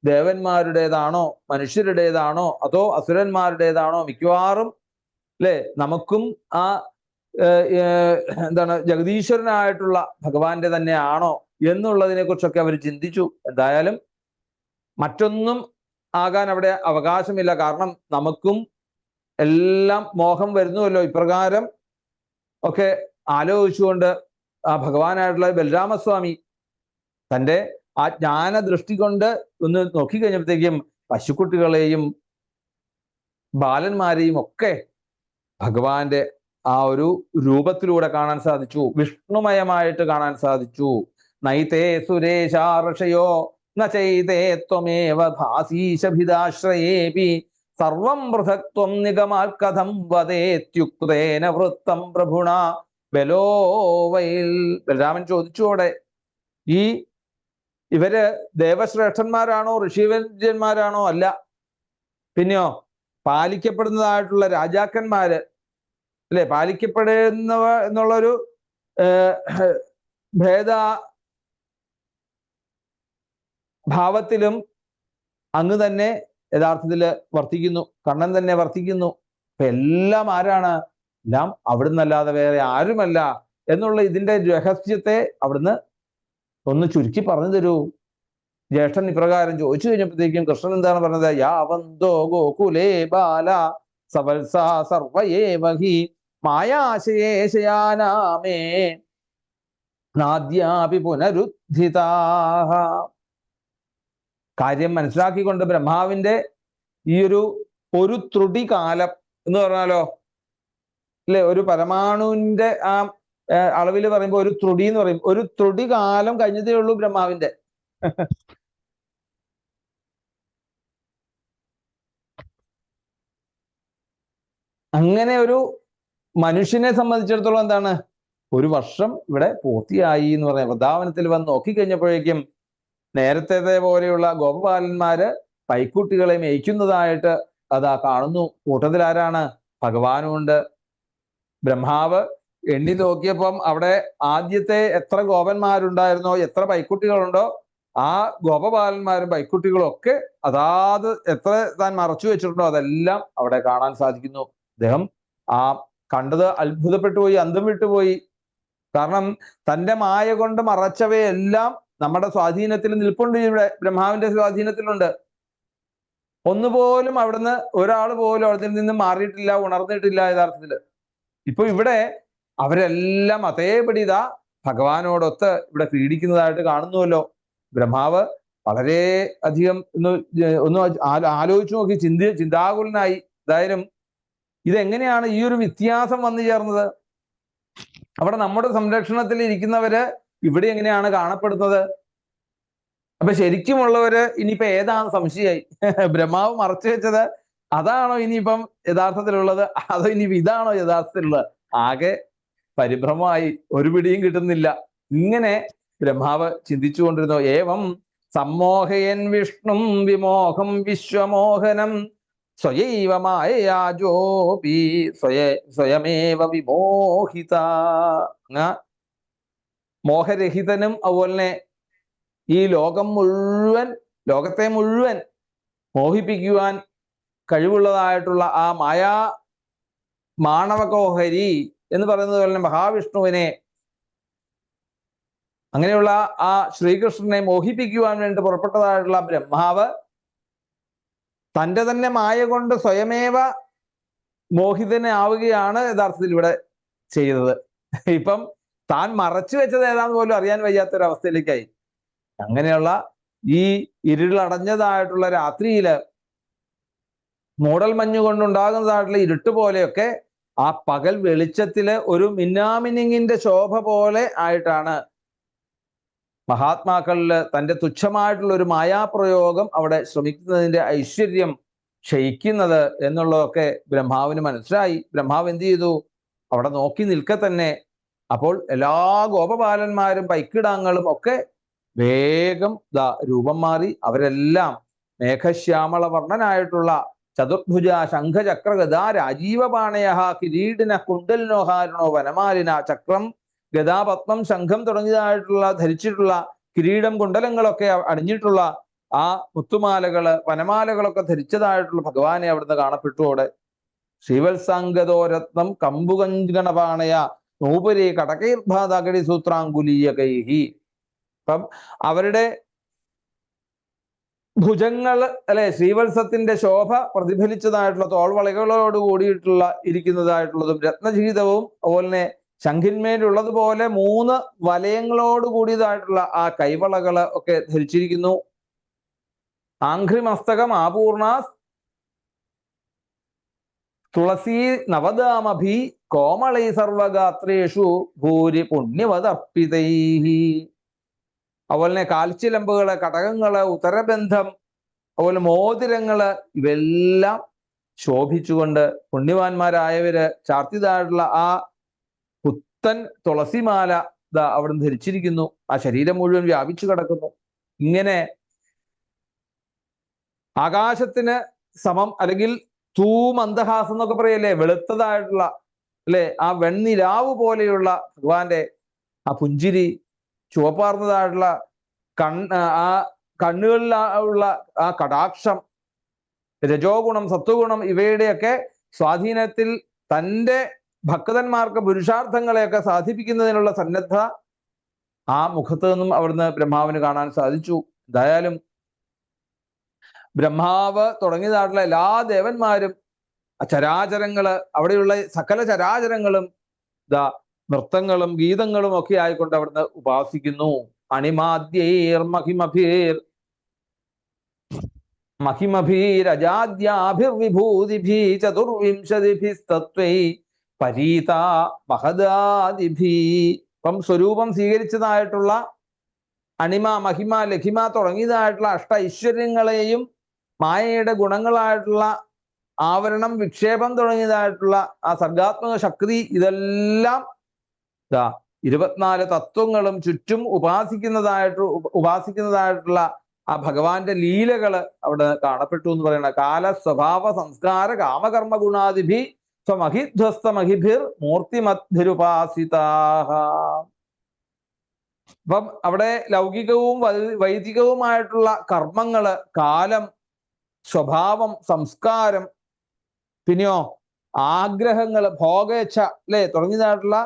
ദേവന്മാരുടേതാണോ മനുഷ്യരുടേതാണോ അതോ അസുരന്മാരുടേതാണോ, മിക്കവാറും അല്ലെ നമുക്കും ആ എന്താണ് ജഗദീശ്വരനായിട്ടുള്ള ഭഗവാന്റെ തന്നെയാണോ എന്നുള്ളതിനെ കുറിച്ചൊക്കെ അവർ ചിന്തിച്ചു. എന്തായാലും മറ്റൊന്നും ആകാൻ അവിടെ അവകാശമില്ല. കാരണം നമുക്കും എല്ലാം മോഹം വരുന്നുവല്ലോ. ഇപ്രകാരം ഒക്കെ ആലോചിച്ചുകൊണ്ട് ആ ഭഗവാനായിട്ടുള്ള ബലരാമസ്വാമി തൻ്റെ ആ ജ്ഞാനദൃഷ്ടി കൊണ്ട് ഒന്ന് നോക്കിക്കഴിഞ്ഞപ്പോഴത്തേക്കും പശുക്കുട്ടികളെയും ബാലന്മാരെയും ഒക്കെ ഭഗവാന്റെ ആ ഒരു രൂപത്തിലൂടെ കാണാൻ സാധിച്ചു, വിഷ്ണുമയമായിട്ട് കാണാൻ സാധിച്ചു. നൈതേ സുരേശാർഷയോ ന ചൈതേ ത്വമേവ ഭാസീശഭിദാശ്രയേപി സർവം പൃഥക്ത്വം നിഗമാൽ കഥം വദേത്യുക്തേന വൃത്തം പ്രഭുണ ബലോവൈൽ. ബലരാമൻ ചോദിച്ചോടെ, ഈ ഇവര് ദേവശ്രേഷ്ഠന്മാരാണോ ഋഷിവര്യന്മാരാണോ? അല്ല. പിന്നെയോ പാലിക്കപ്പെടുന്നതായിട്ടുള്ള രാജാക്കന്മാര് അല്ലെ, പാലിക്കപ്പെടുന്നവ എന്നുള്ളൊരു ഭേദ ഭാവത്തിലും അങ്ങ് തന്നെ യഥാർത്ഥത്തില് വർത്തിക്കുന്നു, കണ്ണൻ തന്നെ വർത്തിക്കുന്നു. അപ്പൊ എല്ലാം ആരാണ്? എല്ലാം അവിടുന്ന് അല്ലാതെ വേറെ ആരുമല്ല എന്നുള്ള ഇതിന്റെ രഹസ്യത്തെ അവിടുന്ന് ഒന്ന് ചുരുക്കി പറഞ്ഞു തരൂ. ജ്യേഷ്ഠൻ ഇപ്രകാരം ചോദിച്ചു കഴിഞ്ഞപ്പോഴത്തേക്കും കൃഷ്ണൻ എന്താണ് പറഞ്ഞത്? യാവന്തോ ഗോകുലേ ബാല സവത്സാ സർവയേവഹി മായാശയേശയാനാമേ നാദ്യാപി പുനരുദ്ധിതാഹ. കാര്യം മനസ്സിലാക്കിക്കൊണ്ട് ബ്രഹ്മാവിന്റെ ഈ ഒരു ത്രുടി കാലം എന്ന് പറഞ്ഞാലോ അല്ലെ, ഒരു പരമാണുവിന്റെ ആ അളവിൽ പറയുമ്പോൾ ഒരു ത്രുടി എന്ന് പറയും. ഒരു ത്രുടി കാലം കഴിഞ്ഞതേ ഉള്ളൂ ബ്രഹ്മാവിന്റെ. അങ്ങനെ ഒരു മനുഷ്യനെ സംബന്ധിച്ചിടത്തോളം എന്താണ്, ഒരു വർഷം ഇവിടെ പൂർത്തിയായി എന്ന് പറയാം. വൃന്ദാവനത്തിൽ വന്ന് നോക്കിക്കഴിഞ്ഞപ്പോഴേക്കും നേരത്തെ പോലെയുള്ള ഗോപബാലന്മാര് പൈക്കുട്ടികളെ മേയ്ക്കുന്നതായിട്ട് അതാ കാണുന്നു. കൂട്ടത്തിൽ ആരാണ്? ഭഗവാനുമുണ്ട്. ബ്രഹ്മാവ് എണ്ണി നോക്കിയപ്പം അവിടെ ആദ്യത്തെ എത്ര ഗോപന്മാരുണ്ടായിരുന്നോ, എത്ര പൈക്കുട്ടികളുണ്ടോ, ആ ഗോപബാലന്മാരും പൈക്കുട്ടികളും ഒക്കെ അതാത് എത്ര താൻ മറച്ചു വെച്ചിട്ടുണ്ടോ അതെല്ലാം അവിടെ കാണാൻ സാധിക്കുന്നു. അദ്ദേഹം ആ കണ്ടത് അത്ഭുതപ്പെട്ടു പോയി, അന്തം വിട്ടുപോയി. കാരണം തൻ്റെ മായ കൊണ്ട് മറച്ചവയെല്ലാം നമ്മുടെ സ്വാധീനത്തിൽ നിൽപ്പുണ്ട്. ഇവിടെ ബ്രഹ്മാവിന്റെ സ്വാധീനത്തിലുണ്ട്. ഒന്നുപോലും അവിടുന്ന് ഒരാൾ പോലും അവിടെ നിന്ന് മാറിയിട്ടില്ല, ഉണർന്നിട്ടില്ല യഥാർത്ഥത്തില്. ഇപ്പൊ ഇവിടെ അവരെല്ലാം അതേപടി ഇതാ ഭഗവാനോടൊത്ത് ഇവിടെ പീഡിക്കുന്നതായിട്ട് കാണുന്നുവല്ലോ. ബ്രഹ്മാവ് വളരെ അധികം ഒന്ന് ആലോചിച്ചു നോക്കി, ചിന്താകുലനായി. എന്തായാലും ഇതെങ്ങനെയാണ് ഈ ഒരു വ്യത്യാസം വന്നു ചേർന്നത്? അവിടെ നമ്മുടെ സംരക്ഷണത്തിൽ ഇരിക്കുന്നവര് ഇവിടെ എങ്ങനെയാണ് കാണപ്പെടുന്നത്? അപ്പൊ ശരിക്കുമുള്ളവര് ഇനിയിപ്പോ ഏതാണ് സംശയമായി? ബ്രഹ്മാവ് മറച്ചു വെച്ചത് അതാണോ ഇനിയിപ്പം യഥാർത്ഥത്തിലുള്ളത്, അതോ ഇനിയിപ്പോ ഇതാണോ യഥാർത്ഥത്തിലുള്ളത്? ആകെ പരിഭ്രമമായി, ഒരു പിടിയും കിട്ടുന്നില്ല. ഇങ്ങനെ ബ്രഹ്മാവ് ചിന്തിച്ചു കൊണ്ടിരുന്നു. ഏവം സമ്മോഹയൻ വിഷ്ണും വിമോഹം വിശ്വമോഹനം സ്വയൈവ മായയാജോപി സ്വയമേവ വിമോഹിത. മോഹരഹിതനും അതുപോലെ ഈ ലോകത്തെ മുഴുവൻ മോഹിപ്പിക്കുവാൻ കഴിവുള്ളതായിട്ടുള്ള ആ മായാ മാണവകോഹരി എന്ന് പറയുന്നത് പോലെ മഹാവിഷ്ണുവിനെ, അങ്ങനെയുള്ള ആ ശ്രീകൃഷ്ണനെ മോഹിപ്പിക്കുവാൻ വേണ്ടി പുറപ്പെട്ടതായിട്ടുള്ള ബ്രഹ്മാവ് തൻ്റെ തന്നെ മായ കൊണ്ട് സ്വയമേവ മോഹിതനാവുകയാണ് യഥാർത്ഥത്തിൽ ഇവിടെ ചെയ്തത്. ഇപ്പം താൻ മറച്ചു വെച്ചത് ഏതാന്ന് പോലും അറിയാൻ വയ്യാത്തൊരവസ്ഥയിലേക്കായി. അങ്ങനെയുള്ള ഈ ഇരുളടഞ്ഞതായിട്ടുള്ള രാത്രിയില് മൂടൽ മഞ്ഞ് കൊണ്ടുണ്ടാകുന്നതായിട്ടുള്ള ഇരുട്ട് പോലെയൊക്കെ ആ പകൽ വെളിച്ചത്തില് ഒരു മിന്നാമിനിങ്ങിന്റെ ശോഭ പോലെ ആയിട്ടാണ് മഹാത്മാക്കളില് തൻ്റെ തുച്ഛമായിട്ടുള്ള ഒരു മായാപ്രയോഗം അവിടെ ശ്രമിക്കുന്നതിന്റെ ഐശ്വര്യം ക്ഷയിക്കുന്നത് എന്നുള്ളതൊക്കെ ബ്രഹ്മാവിന് മനസ്സിലായി. ബ്രഹ്മാവ് എന്ത് ചെയ്തു? അവിടെ നോക്കി നിൽക്കെ തന്നെ അപ്പോൾ എല്ലാ ഗോപബാലന്മാരും പൈക്കിടാങ്ങളും ഒക്കെ വേഗം രൂപം മാറി. അവരെല്ലാം മേഘശ്യാമള വർണ്ണനായിട്ടുള്ള ചതുർഭുജ ശംഖചക്ര ഗദാ രാജീവപാണയ കിരീടിന കുണ്ടലിനോഹാരണോ വനമാലിന ചക്രം ഗദാപത്മം ശംഖം തുടങ്ങിയതായിട്ടുള്ള ധരിച്ചിട്ടുള്ള കിരീടം കുണ്ടലങ്ങളൊക്കെ അണിഞ്ഞിട്ടുള്ള ആ മുത്തുമാലകള് വനമാലകളൊക്കെ ധരിച്ചതായിട്ടുള്ള ഭഗവാനെ അവിടുന്ന് കാണപ്പെട്ടു. അവിടെ ശ്രീവത്സാംഗതോരത്നം കമ്പുകഞ്ജണപാണയ നൂപുരി കടകൈർഭാതകടി സൂത്രാങ്കുലീയ കൈഹി. അപ്പം അവരുടെ ഭുജങ്ങൾ അല്ലെ ശ്രീവത്സത്തിന്റെ ശോഭ പ്രതിഫലിച്ചതായിട്ടുള്ള തോൾവളകളോട് കൂടിയിട്ടുള്ള ഇരിക്കുന്നതായിട്ടുള്ളതും രത്നജീതവും അതുപോലെ തന്നെ ശംഖിന്മേലുള്ളതുപോലെ 3 വലയങ്ങളോട് കൂടിയതായിട്ടുള്ള ആ കൈവളകള് ഒക്കെ ധരിച്ചിരിക്കുന്നു. ആംഘ്രിമസ്തകം ആപൂർണ തുളസീ നവദാമഭി കോമളൈ സർവഗാത്രേഷു ഭൂരി പുണ്യവതർപ്പിതൈഹി. അതുപോലെ തന്നെ കാൽച്ചിലമ്പുകള് കടകങ്ങള് ഉത്തരബന്ധം അതുപോലെ മോതിരങ്ങള് ഇവയെല്ലാം ശോഭിച്ചുകൊണ്ട് പുണ്യവാന്മാരായവര് ചാർത്തിയതായിട്ടുള്ള ആ പുത്തൻ തുളസിമാല അവിടുന്ന് ധരിച്ചിരിക്കുന്നു. ആ ശരീരം മുഴുവൻ വ്യാപിച്ചു കിടക്കുന്നു. ഇങ്ങനെ ആകാശത്തിന് സമം അല്ലെങ്കിൽ തൂമന്ദഹാസം എന്നൊക്കെ പറയല്ലേ, വെളുത്തതായിട്ടുള്ള അല്ലെ ആ വെണ്ണിലാവ് പോലെയുള്ള ഭഗവാന്റെ ആ പുഞ്ചിരി, ചുവപ്പാർന്നതായിട്ടുള്ള ആ കണ്ണുകളിൽ ഉള്ള ആ കടാക്ഷം, രജോ ഗുണം സത്വഗുണം ഇവയുടെയൊക്കെ സ്വാധീനത്തിൽ തൻ്റെ ഭക്തന്മാർക്ക് പുരുഷാർത്ഥങ്ങളെയൊക്കെ സാധിപ്പിക്കുന്നതിനുള്ള സന്നദ്ധ ആ മുഖത്ത് നിന്നും അവിടുന്ന് ബ്രഹ്മാവിന് കാണാൻ സാധിച്ചു. എന്തായാലും ബ്രഹ്മാവ് തുടങ്ങിയതായിട്ടുള്ള എല്ലാ ദേവന്മാരും ചരാചരങ്ങള് അവിടെയുള്ള സകല ചരാചരങ്ങളും നൃത്തങ്ങളും ഗീതങ്ങളും ഒക്കെ ആയിക്കൊണ്ട് അവിടുന്ന് ഉപാസിക്കുന്നു. അണിമാദ്യൈർ മഹിമഭീരജാദ്യാഭിർവിഭൂതിഭി ചതുർവിംശതിഭിസ്തത്വൈ പരീത മഹദാദിഭി. ഇപ്പം സ്വരൂപം സ്വീകരിച്ചതായിട്ടുള്ള അണിമ മഹിമ ലഹിമ തുടങ്ങിയതായിട്ടുള്ള ഐശ്വര്യങ്ങളെയും മായയുടെ ഗുണങ്ങളായിട്ടുള്ള ആവരണം വിക്ഷേപം തുടങ്ങിയതായിട്ടുള്ള ആ സർഗാത്മക ശക്തി ഇതെല്ലാം 24 തത്വങ്ങളും ചുറ്റും ഉപാസിക്കുന്നതായിട്ടുള്ള ആ ഭഗവാന്റെ ലീലകള് അവിടെ കാണപ്പെട്ടു എന്ന് പറയണ കാല സ്വഭാവ സംസ്കാര കാമകർമ്മ ഗുണാദിഭി സ്വമഹിധ്വസ്തമഹിഭിർ മൂർത്തിമദ്ഭിരുപാസിതാഹ. അപ്പം അവിടെ ലൗകികവും വൈദികവുമായിട്ടുള്ള കർമ്മങ്ങള്, കാലം, സ്വഭാവം, സംസ്കാരം, പിന്നെയോ ആഗ്രഹങ്ങള്, ഭോഗേച്ഛ അല്ലെ തുടങ്ങിയതായിട്ടുള്ള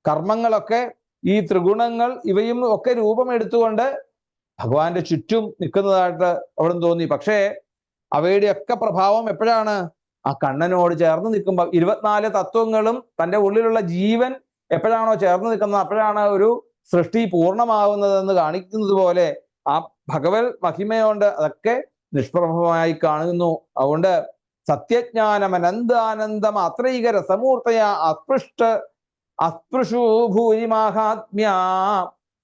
കർമ്മങ്ങളൊക്കെ ഈ ത്രിഗുണങ്ങൾ ഇവയും ഒക്കെ രൂപം എടുത്തുകൊണ്ട് ഭഗവാന്റെ ചുറ്റും നിൽക്കുന്നതായിട്ട് അവിടെ തോന്നി. പക്ഷേ അവയുടെയൊക്കെ പ്രഭാവം എപ്പോഴാണ്? ആ കണ്ണനോട് ചേർന്ന് നിൽക്കുമ്പോൾ 24 തത്വങ്ങളും തൻ്റെ ഉള്ളിലുള്ള ജീവൻ എപ്പോഴാണോ ചേർന്ന് നിൽക്കുന്നത് അപ്പോഴാണ് ഒരു സൃഷ്ടി പൂർണ്ണമാവുന്നതെന്ന് കാണിക്കുന്നത് പോലെ ആ ഭഗവത് മഹിമയോണ്ട് അതൊക്കെ നിഷ്പ്രഭമായി കാണുന്നു. അതുകൊണ്ട് സത്യജ്ഞാനം അനന്താനന്ദം അത്രൈക രസമൂർത്തയ അസ്പൃശു ഭൂരിമാഹാത്മ്യ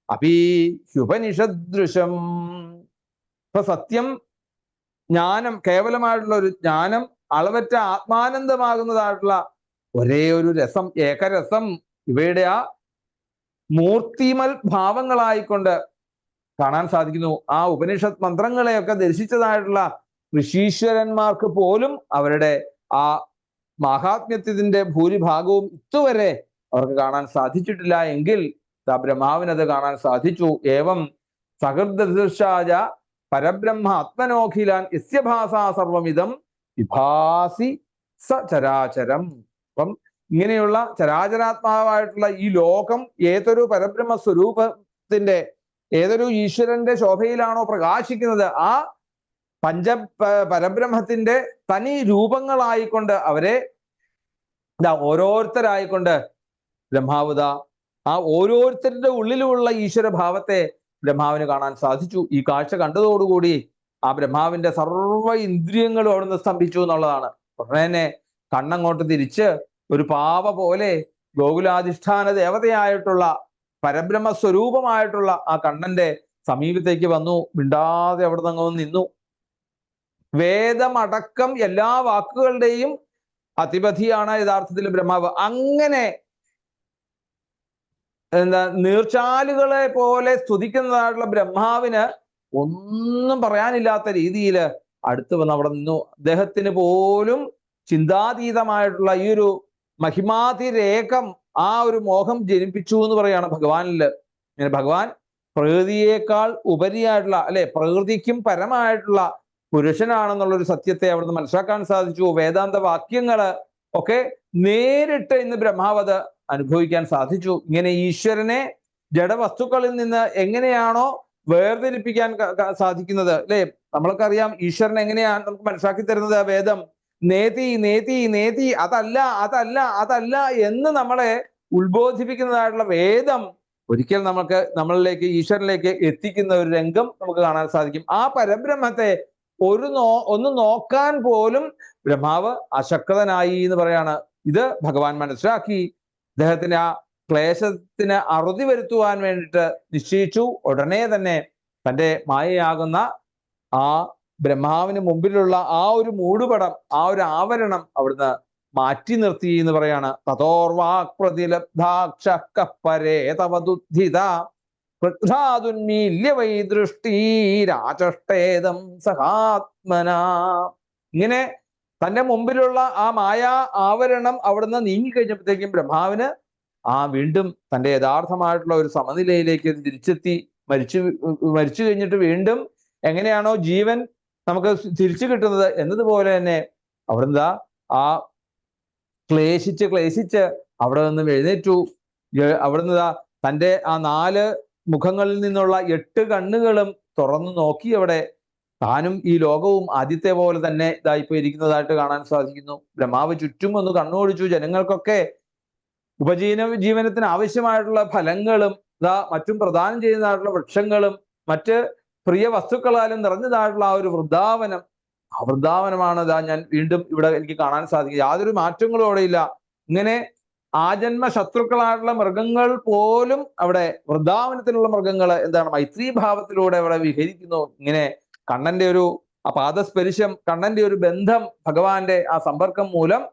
അപി ഹ്യുപനിഷദൃശം. ഇപ്പൊ സത്യം, ജ്ഞാനം, കേവലമായിട്ടുള്ള ഒരു ജ്ഞാനം, അളവറ്റ ആത്മാനന്ദമാകുന്നതായിട്ടുള്ള ഒരേ ഒരു രസം, ഏകരസം ഇവയുടെ ആ മൂർത്തിമൽ ഭാവങ്ങളായിക്കൊണ്ട് കാണാൻ സാധിക്കുന്നു. ആ ഉപനിഷത്ത് മന്ത്രങ്ങളെയൊക്കെ ദർശിച്ചതായിട്ടുള്ള ഋഷീശ്വരന്മാർക്ക് പോലും അവരുടെ ആ മഹാത്മ്യത്തിന്റെ ഭൂരിഭാഗവും ഇതുവരെ അവർക്ക് കാണാൻ സാധിച്ചിട്ടില്ല. എങ്കിൽ ബ്രഹ്മാവിനത് കാണാൻ സാധിച്ചു. ഏവം സഹൃദൃശാജ പരബ്രഹ്മ ആത്മനോഖിലാൻ യസ്യഭാസാ സർവമിതം വിഭാസി സചരാചരം. അപ്പം ഇങ്ങനെയുള്ള ചരാചരാത്മാവായിട്ടുള്ള ഈ ലോകം ഏതൊരു പരബ്രഹ്മ സ്വരൂപത്തിന്റെ, ഏതൊരു ഈശ്വരന്റെ ശോഭയിലാണോ പ്രകാശിക്കുന്നത്, ആ പരബ്രഹ്മത്തിന്റെ തനി രൂപങ്ങളായിക്കൊണ്ട് അവരെ ഓരോരുത്തരായിക്കൊണ്ട് ബ്രഹ്മാവുത ആ ഓരോരുത്തരുടെ ഉള്ളിലുമുള്ള ഈശ്വരഭാവത്തെ ബ്രഹ്മാവിന് കാണാൻ സാധിച്ചു. ഈ കാഴ്ച കണ്ടതോടുകൂടി ആ ബ്രഹ്മാവിന്റെ സർവ്വ ഇന്ദ്രിയങ്ങളും അവിടുന്ന് സ്തംഭിച്ചു എന്നുള്ളതാണ്. ഉടനെ തന്നെ കണ്ണങ്ങോട്ട് തിരിച്ച് ഒരു പാവ പോലെ ഗോകുലാധിഷ്ഠാന ദേവതയായിട്ടുള്ള പരബ്രഹ്മ സ്വരൂപമായിട്ടുള്ള ആ കണ്ണന്റെ സമീപത്തേക്ക് വന്നു. മിണ്ടാതെ അവിടെ നിന്ന് നിന്നു. വേദമടക്കം എല്ലാ വാക്കുകളുടെയും അധിപതിയാണ് യഥാർത്ഥത്തിൽ ബ്രഹ്മാവ്. അങ്ങനെ നീർച്ചാലുകളെ പോലെ സ്തുതിക്കുന്നതായിട്ടുള്ള ബ്രഹ്മാവിന് ഒന്നും പറയാനില്ലാത്ത രീതിയിൽ അടുത്ത് വന്ന് അവിടെ നിന്നു. അദ്ദേഹത്തിന് പോലും ചിന്താതീതമായിട്ടുള്ള ഈ ഒരു മഹിമാതിരേകം ആ ഒരു മോഹം ജനിപ്പിച്ചു എന്ന് പറയാണ് ഭഗവാനില്. ഇങ്ങനെ ഭഗവാൻ പ്രകൃതിയേക്കാൾ ഉപരിയായിട്ടുള്ള പ്രകൃതിക്കും പരമായിട്ടുള്ള പുരുഷനാണെന്നുള്ളൊരു സത്യത്തെ അവിടുന്ന് മനസ്സിലാക്കാൻ സാധിച്ചു. വേദാന്ത വാക്യങ്ങള് ഒക്കെ നേരിട്ട് ഇന്ന് ബ്രഹ്മാവത് അനുഭവിക്കാൻ സാധിച്ചു. ഇങ്ങനെ ഈശ്വരനെ ജഡവസ്തുക്കളിൽ നിന്ന് എങ്ങനെയാണോ വേർതിരിപ്പിക്കാൻ സാധിക്കുന്നത് നമ്മൾക്ക് അറിയാം ഈശ്വരൻ എങ്ങനെയാണ് നമുക്ക് മനസ്സിലാക്കി തരുന്നത് വേദം. നേതി നേതി നേതി, അതല്ല അതല്ല അതല്ല എന്ന് നമ്മളെ ഉത്ബോധിപ്പിക്കുന്നതായിട്ടുള്ള വേദം ഒരിക്കൽ നമ്മളിലേക്ക് ഈശ്വരനിലേക്ക് എത്തിക്കുന്ന ഒരു രംഗം നമുക്ക് കാണാൻ സാധിക്കും. ആ പരബ്രഹ്മത്തെ ഒന്ന് നോക്കാൻ പോലും ബ്രഹ്മാവ് അശക്തനായി എന്ന് പറയാണ്. ഇത് ഭഗവാൻ മനസ്സിലാക്കി അദ്ദേഹത്തിന് ആ ക്ലേശത്തിന് അറുതി വരുത്തുവാൻ വേണ്ടിയിട്ട് നിശ്ചയിച്ചു. ഉടനെ തന്നെ തൻ്റെ മായയാകുന്ന ആ ബ്രഹ്മാവിന് മുമ്പിലുള്ള ആ ഒരു മൂടുപടം, ആ ഒരു ആവരണം അവിടുന്ന് മാറ്റി നിർത്തി എന്ന് പറയാണ്. തതോർവാക് പ്രതിലബ്ധാക്ഷപരേ തവദുദ്ധിത പ്രഘ്നാതുന്മീല്യ വൈ ദൃഷ്ടീരാചഷ്ടേദം സഹാത്മന. ഇങ്ങനെ തന്റെ മുമ്പിലുള്ള ആ മായാ ആവരണം അവിടുന്ന് നീങ്ങിക്കഴിഞ്ഞപ്പോഴത്തേക്കും ബ്രഹ്മാവിന് വീണ്ടും തന്റെ യഥാർത്ഥമായിട്ടുള്ള ഒരു സമനിലയിലേക്ക് തിരിച്ചെത്തി. മരിച്ചു കഴിഞ്ഞിട്ട് വീണ്ടും എങ്ങനെയാണോ ജീവൻ നമുക്ക് തിരിച്ചു കിട്ടുന്നത് എന്നതുപോലെ തന്നെ അവിടുന്ന് ആ ക്ലേശിച്ച് അവിടെ നിന്നും എഴുന്നേറ്റു. അവിടുന്ന് തൻ്റെ ആ 4 മുഖങ്ങളിൽ നിന്നുള്ള 8 കണ്ണുകളും തുറന്നു നോക്കി അവിടെ താനും ഈ ലോകവും ആദ്യത്തെ പോലെ തന്നെ ഇതായിപ്പോയിരിക്കുന്നതായിട്ട് കാണാൻ സാധിക്കുന്നു. ബ്രഹ്മാവ് ചുറ്റും ഒന്ന് കണ്ണോടിച്ചു. ജനങ്ങൾക്കൊക്കെ ജീവനത്തിന് ആവശ്യമായിട്ടുള്ള ഫലങ്ങളും മറ്റും പ്രദാനം ചെയ്യുന്നതായിട്ടുള്ള വൃക്ഷങ്ങളും മറ്റ് പ്രിയ വസ്തുക്കളാലും നിറഞ്ഞതായിട്ടുള്ള ആ ഒരു വൃന്ദാവനം, ആ വൃന്ദാവനമാണ് ഞാൻ വീണ്ടും ഇവിടെ എനിക്ക് കാണാൻ സാധിക്കും. യാതൊരു മാറ്റങ്ങളും അവിടെ ഇല്ല. ഇങ്ങനെ ആജന്മ ശത്രുക്കളായിട്ടുള്ള മൃഗങ്ങൾ പോലും അവിടെ വൃന്ദാവനത്തിലുള്ള മൃഗങ്ങൾ മൈത്രീ ഭാവത്തിലൂടെ അവിടെ വിഹരിക്കുന്നു. ഇങ്ങനെ കണ്ണന്റെ ഒരു പാദസ്പരിശം, കണ്ണന്റെ ഒരു ബന്ധം, ഭഗവാന്റെ ആ സമ്പർക്കം മൂലം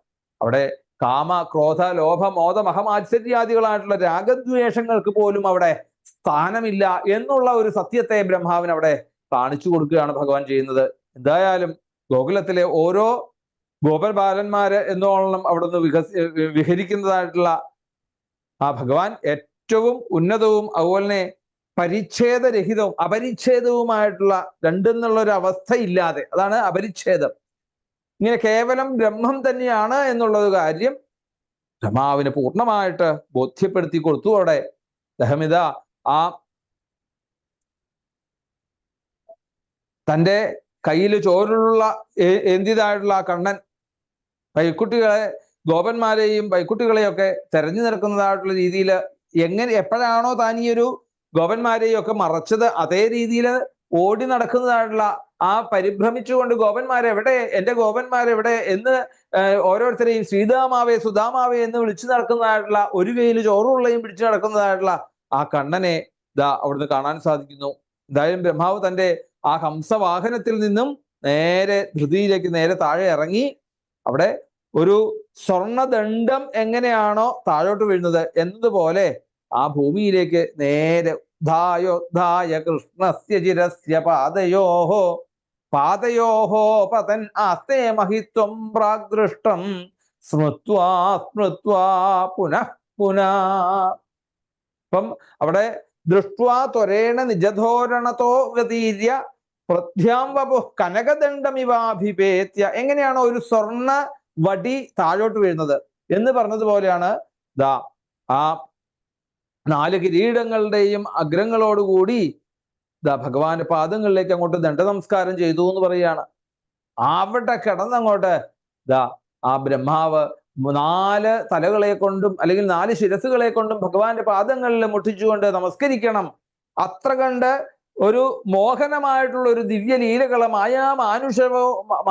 അവിടെ കാമ ക്രോധ ലോഭ മോദ മഹമാശ്ചര്യാദികളായിട്ടുള്ള രാഗദ്വേഷങ്ങൾക്ക് പോലും അവിടെ സ്ഥാനമില്ല എന്നുള്ള ഒരു സത്യത്തെ ബ്രഹ്മാവിന് അവിടെ കാണിച്ചു കൊടുക്കുകയാണ് ഭഗവാൻ ചെയ്യുന്നത്. എന്തായാലും ഗോകുലത്തിലെ ഓരോ ഗോപബാലന്മാര് എന്നോളം അവിടുന്ന് വിഹരിക്കുന്നതായിട്ടുള്ള ആ ഭഗവാൻ ഏറ്റവും ഉന്നതവും അതുപോലെ തന്നെ പരിച്ഛേദരഹിതവും അപരിച്ഛേദവുമായിട്ടുള്ള രണ്ടെന്നുള്ളൊരു അവസ്ഥ ഇല്ലാതെ, അതാണ് അപരിച്ഛേദം. ഇങ്ങനെ കേവലം ബ്രഹ്മം തന്നെയാണ് എന്നുള്ളത് കാര്യം ബ്രഹ്മാവിന് പൂർണ്ണമായിട്ട് ബോധ്യപ്പെടുത്തി കൊടുത്തു. അവിടെ ദഹമിത ആ തൻ്റെ കയ്യിൽ ചോരുള്ള എന്തിതായിട്ടുള്ള ആ കണ്ണൻ പൈക്കുട്ടികളെ, ഗോപന്മാരെയും പൈക്കുട്ടികളെയൊക്കെ തെരഞ്ഞു നിൽക്കുന്നതായിട്ടുള്ള രീതിയിൽ എപ്പോഴാണോ താൻ ഈ ഒരു ഗോപന്മാരെയും ഒക്കെ മറച്ചത്, അതേ രീതിയിൽ ഓടി നടക്കുന്നതായിട്ടുള്ള ആ പരിഭ്രമിച്ചുകൊണ്ട് ഗോപന്മാരെവിടെ, എൻ്റെ ഗോപന്മാരെവിടെ എന്ന് ഓരോരുത്തരെയും ശ്രീതാമാവേ സുധാമാവേ എന്ന് വിളിച്ചു നടക്കുന്നതായിട്ടുള്ള, ഒരു കയ്യിൽ ചോറുള്ളയും പിടിച്ചു നടക്കുന്നതായിട്ടുള്ള ആ കണ്ണനെ അവിടുന്ന് കാണാൻ സാധിക്കുന്നു. എന്തായാലും ബ്രഹ്മാവ് തൻ്റെ ആ ഹംസവാഹനത്തിൽ നിന്നും നേരെ ധൃതിയിലേക്ക് നേരെ താഴെ ഇറങ്ങി. അവിടെ ഒരു സ്വർണദണ്ഡം എങ്ങനെയാണോ താഴോട്ട് വീഴുന്നത് എന്നതുപോലെ ആ ഭൂമിയിലേക്ക് നേരെ ധായോദ്ധായ കൃഷ്ണസ്യ ചിരസ്യ പാദയോഹോ പതൻ ആസ്തേ മഹിത്വം പ്രാഗ്ദൃഷ്ടം സ്മൃത്വാ പുനഃ പുനഃ. അപ്പം അവിടെ ദൃഷ്ട്വാ ത്വരേണ നിജധോരണതോ ഗതീര്യ പ്രധ്യാം വപു കനകദണ്ഡമിവാഭിപേത്യ. എങ്ങനെയാണോ ഒരു സ്വർണ്ണ വടി താഴോട്ട് വീഴുന്നത് എന്ന് പറഞ്ഞതുപോലെയാണ് ആ 4 കിരീടങ്ങളുടെയും അഗ്രങ്ങളോടുകൂടി ഭഗവാന്റെ പാദങ്ങളിലേക്ക് അങ്ങോട്ട് ദണ്ഡ നമസ്കാരം ചെയ്തു എന്ന് പറയുകയാണ്. അവിടെ കിടന്നങ്ങോട്ട് ആ ബ്രഹ്മാവ് 4 തലകളെ കൊണ്ടും അല്ലെങ്കിൽ 4 ശിരസുകളെ കൊണ്ടും ഭഗവാന്റെ പാദങ്ങളിൽ മുട്ടിച്ചുകൊണ്ട് നമസ്കരിക്കണം. അത്ര കണ്ട് ഒരു മോഹനമായിട്ടുള്ള ഒരു ദിവ്യലീലകളെ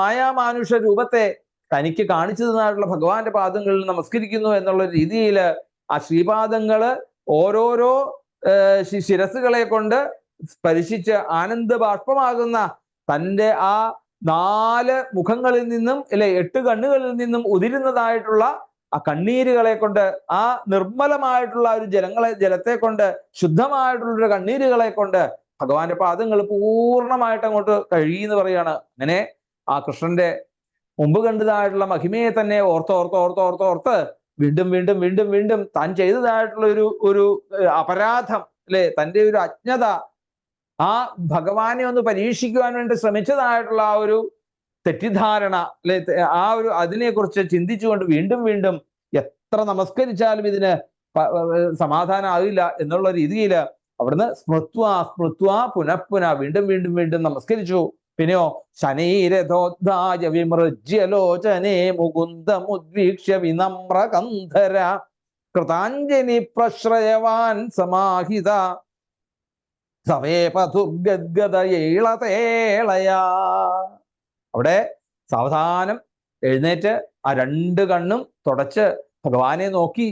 മായാമാനുഷ രൂപത്തെ തനിക്ക് കാണിച്ചു തന്നായിട്ടുള്ള ഭഗവാന്റെ പാദങ്ങളിൽ നമസ്കരിക്കുന്നു എന്നുള്ള രീതിയിൽ ആ ശ്രീപാദങ്ങള് ഓരോരോ ശിരസുകളെ കൊണ്ട് സ്പർശിച്ച് ആനന്ദ ബാഷ്പമാകുന്ന തൻ്റെ ആ 4 മുഖങ്ങളിൽ നിന്നും 8 കണ്ണുകളിൽ നിന്നും ഉതിരുന്നതായിട്ടുള്ള ആ കണ്ണീരുകളെ കൊണ്ട്, ആ നിർമ്മലമായിട്ടുള്ള ഒരു ജലത്തെ കൊണ്ട്, ശുദ്ധമായിട്ടുള്ള കണ്ണീരുകളെ കൊണ്ട് ഭഗവാന്റെ പാദങ്ങൾ പൂർണ്ണമായിട്ട് അങ്ങോട്ട് കഴുകിയെന്ന് പറയാണ്. അങ്ങനെ ആ കൃഷ്ണന്റെ മുമ്പ് കണ്ടതായിട്ടുള്ള മഹിമയെ തന്നെ ഓർത്ത് വീണ്ടും വീണ്ടും വീണ്ടും വീണ്ടും താൻ ചെയ്തതായിട്ടുള്ള ഒരു അപരാധം, തൻ്റെ ഒരു അജ്ഞത, ആ ഭഗവാനെ ഒന്ന് പരീക്ഷിക്കുവാൻ വേണ്ടി ശ്രമിച്ചതായിട്ടുള്ള ആ ഒരു തെറ്റിദ്ധാരണ, ആ ഒരു അതിനെക്കുറിച്ച് ചിന്തിച്ചുകൊണ്ട് വീണ്ടും വീണ്ടും എത്ര നമസ്കരിച്ചാലും ഇതിന് സമാധാനം ആകില്ല എന്നുള്ള രീതിയിൽ അവിടുന്ന് സ്മൃത്വാ പുനഃ വീണ്ടും വീണ്ടും വീണ്ടും നമസ്കരിച്ചു. പിന്നെയോ ശനൈരഥോദ്ധായ വിമൃജ്യലോചനേ മുകുന്ദമുദ്വീക്ഷ്യ വിനമ്രകന്ധര കൃതാഞ്ജലി പ്രശ്രയവാൻ സമാഹിത സവേപതുർഗദ്ഗതയേളതേളയാ. അവിടെ സാവധാനം എഴുന്നേറ്റ് ആ 2 കണ്ണും തുടച്ച് ഭഗവാനെ നോക്കി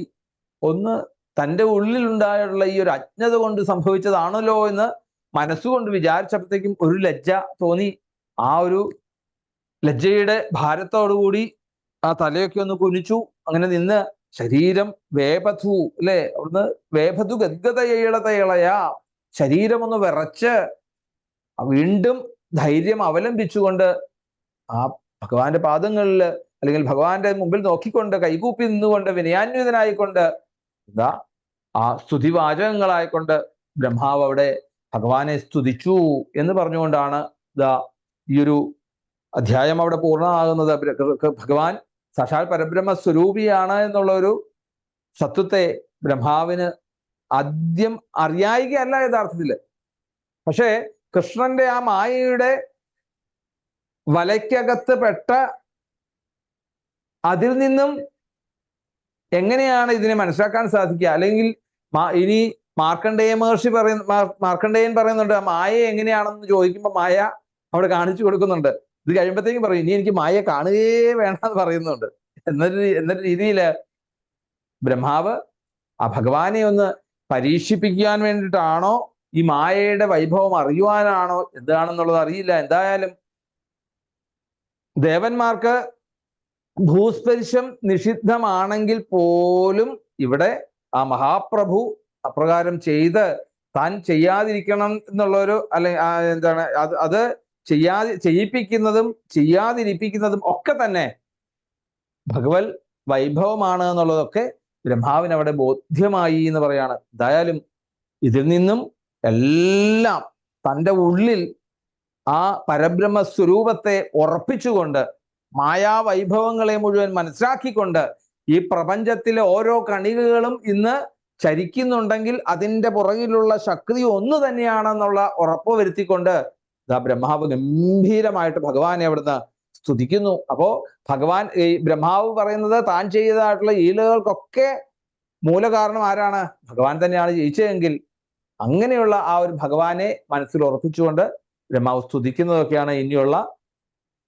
ഒന്ന് തൻ്റെ ഉള്ളിലുണ്ടായിട്ടുള്ള ഈ ഒരു അജ്ഞത കൊണ്ട് സംഭവിച്ചതാണല്ലോ എന്ന് മനസ്സുകൊണ്ട് വിചാരിച്ചപ്പോഴത്തേക്കും ഒരു ലജ്ജ തോന്നി. ആ ഒരു ലജ്ജയുടെ ഭാരത്തോടുകൂടി ആ തലയൊക്കെ ഒന്ന് കുനിച്ചു. അങ്ങനെ നിന്ന് ശരീരം വേപഥു അവിടുന്ന് വേപഥു ഗദ്ഗതയേളതേളയാ, ശരീരം ഒന്ന് വിറച്ച് വീണ്ടും ധൈര്യം അവലംബിച്ചുകൊണ്ട് ആ ഭഗവാന്റെ പാദങ്ങളിൽ അല്ലെങ്കിൽ ഭഗവാന്റെ മുമ്പിൽ നോക്കിക്കൊണ്ട് കൈകൂപ്പി നിന്നുകൊണ്ട് വിനയാന്വിതനായിക്കൊണ്ട് ആ സ്തുതിവാചകങ്ങളായിക്കൊണ്ട് ബ്രഹ്മാവ് അവിടെ ഭഗവാനെ സ്തുതിച്ചു എന്ന് പറഞ്ഞുകൊണ്ടാണ് ഈ ഒരു അധ്യായം അവിടെ പൂർണ്ണമാകുന്നത്. ഭഗവാൻ സാക്ഷാൽ പരബ്രഹ്മ സ്വരൂപിയാണ് എന്നുള്ള ഒരു സത്വത്തെ ബ്രഹ്മാവിന് ആദ്യം അറിയായികയല്ല യഥാർത്ഥത്തില്. പക്ഷേ കൃഷ്ണന്റെ ആ മായയുടെ വലയ്ക്കകത്ത് പെട്ട അതിൽ നിന്നും എങ്ങനെയാണ് ഇതിനെ മനസ്സിലാക്കാൻ സാധിക്കുക? അല്ലെങ്കിൽ ഇനി മാർക്കണ്ഡേയൻ പറയുന്നുണ്ട് മായ എങ്ങനെയാണെന്ന് ചോദിക്കുമ്പോൾ മായ അവിടെ കാണിച്ചു കൊടുക്കുന്നുണ്ട്. ഇത് കഴിയുമ്പോഴത്തേക്കും പറയും ഇനി എനിക്ക് മായ കാണുകയേ വേണമെന്ന് പറയുന്നുണ്ട്. എന്നൊരു രീതിയില് ബ്രഹ്മാവ് ആ ഭഗവാനെ ഒന്ന് പരീക്ഷിപ്പിക്കാൻ വേണ്ടിയിട്ടാണോ ഈ മായയുടെ വൈഭവം അറിയുവാനാണോ എന്താണെന്നുള്ളത് അറിയില്ല. എന്തായാലും ദേവന്മാർക്ക് ഭൂസ്പർശം നിഷിദ്ധമാണെങ്കിൽ പോലും ഇവിടെ ആ മഹാപ്രഭു അപ്രകാരം ചെയ്ത് താൻ ചെയ്യാതിരിക്കണം എന്നുള്ളൊരു എന്താണ് അത് ചെയ്യിപ്പിക്കുന്നതും ചെയ്യാതിരിപ്പിക്കുന്നതും ഒക്കെ തന്നെ ഭഗവത് വൈഭവമാണ് എന്നുള്ളതൊക്കെ ബ്രഹ്മാവിന് അവിടെ ബോധ്യമായി എന്ന് പറയാണ്. എന്തായാലും ഇതിൽ നിന്നും എല്ലാം തൻ്റെ ഉള്ളിൽ ആ പരബ്രഹ്മ സ്വരൂപത്തെ ഉറപ്പിച്ചുകൊണ്ട് മായാവൈഭവങ്ങളെ മുഴുവൻ മനസ്സിലാക്കിക്കൊണ്ട് ഈ പ്രപഞ്ചത്തിലെ ഓരോ കണികകളും ഇന്ന് ചരിക്കുന്നുണ്ടെങ്കിൽ അതിൻ്റെ പുറകിലുള്ള ശക്തി ഒന്ന് തന്നെയാണെന്നുള്ള ഉറപ്പ് വരുത്തിക്കൊണ്ട് ബ്രഹ്മാവ് ഗംഭീരമായിട്ട് ഭഗവാനെ അവിടുന്ന് സ്തുതിക്കുന്നു. അപ്പോ ഭഗവാൻ ഈ ബ്രഹ്മാവ് പറയുന്നത് താൻ ചെയ്തതായിട്ടുള്ള ലീലകൾക്കൊക്കെ മൂലകാരണം ആരാണ്? ഭഗവാൻ തന്നെയാണ് ജയിച്ചതെങ്കിൽ അങ്ങനെയുള്ള ആ ഒരു ഭഗവാനെ മനസ്സിൽ ഉറപ്പിച്ചുകൊണ്ട് ബ്രഹ്മാവ് സ്തുതിക്കുന്നതൊക്കെയാണ് ഇനിയുള്ള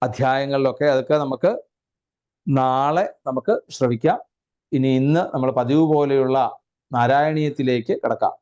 അധ്യായങ്ങളിലൊക്കെ. അതൊക്കെ നമുക്ക് നാളെ നമുക്ക് ശ്രവിക്കാം. ഇന്ന് നമ്മൾ പതിവ് പോലെയുള്ള നാരായണീയത്തിലേക്ക് കടക്കാം.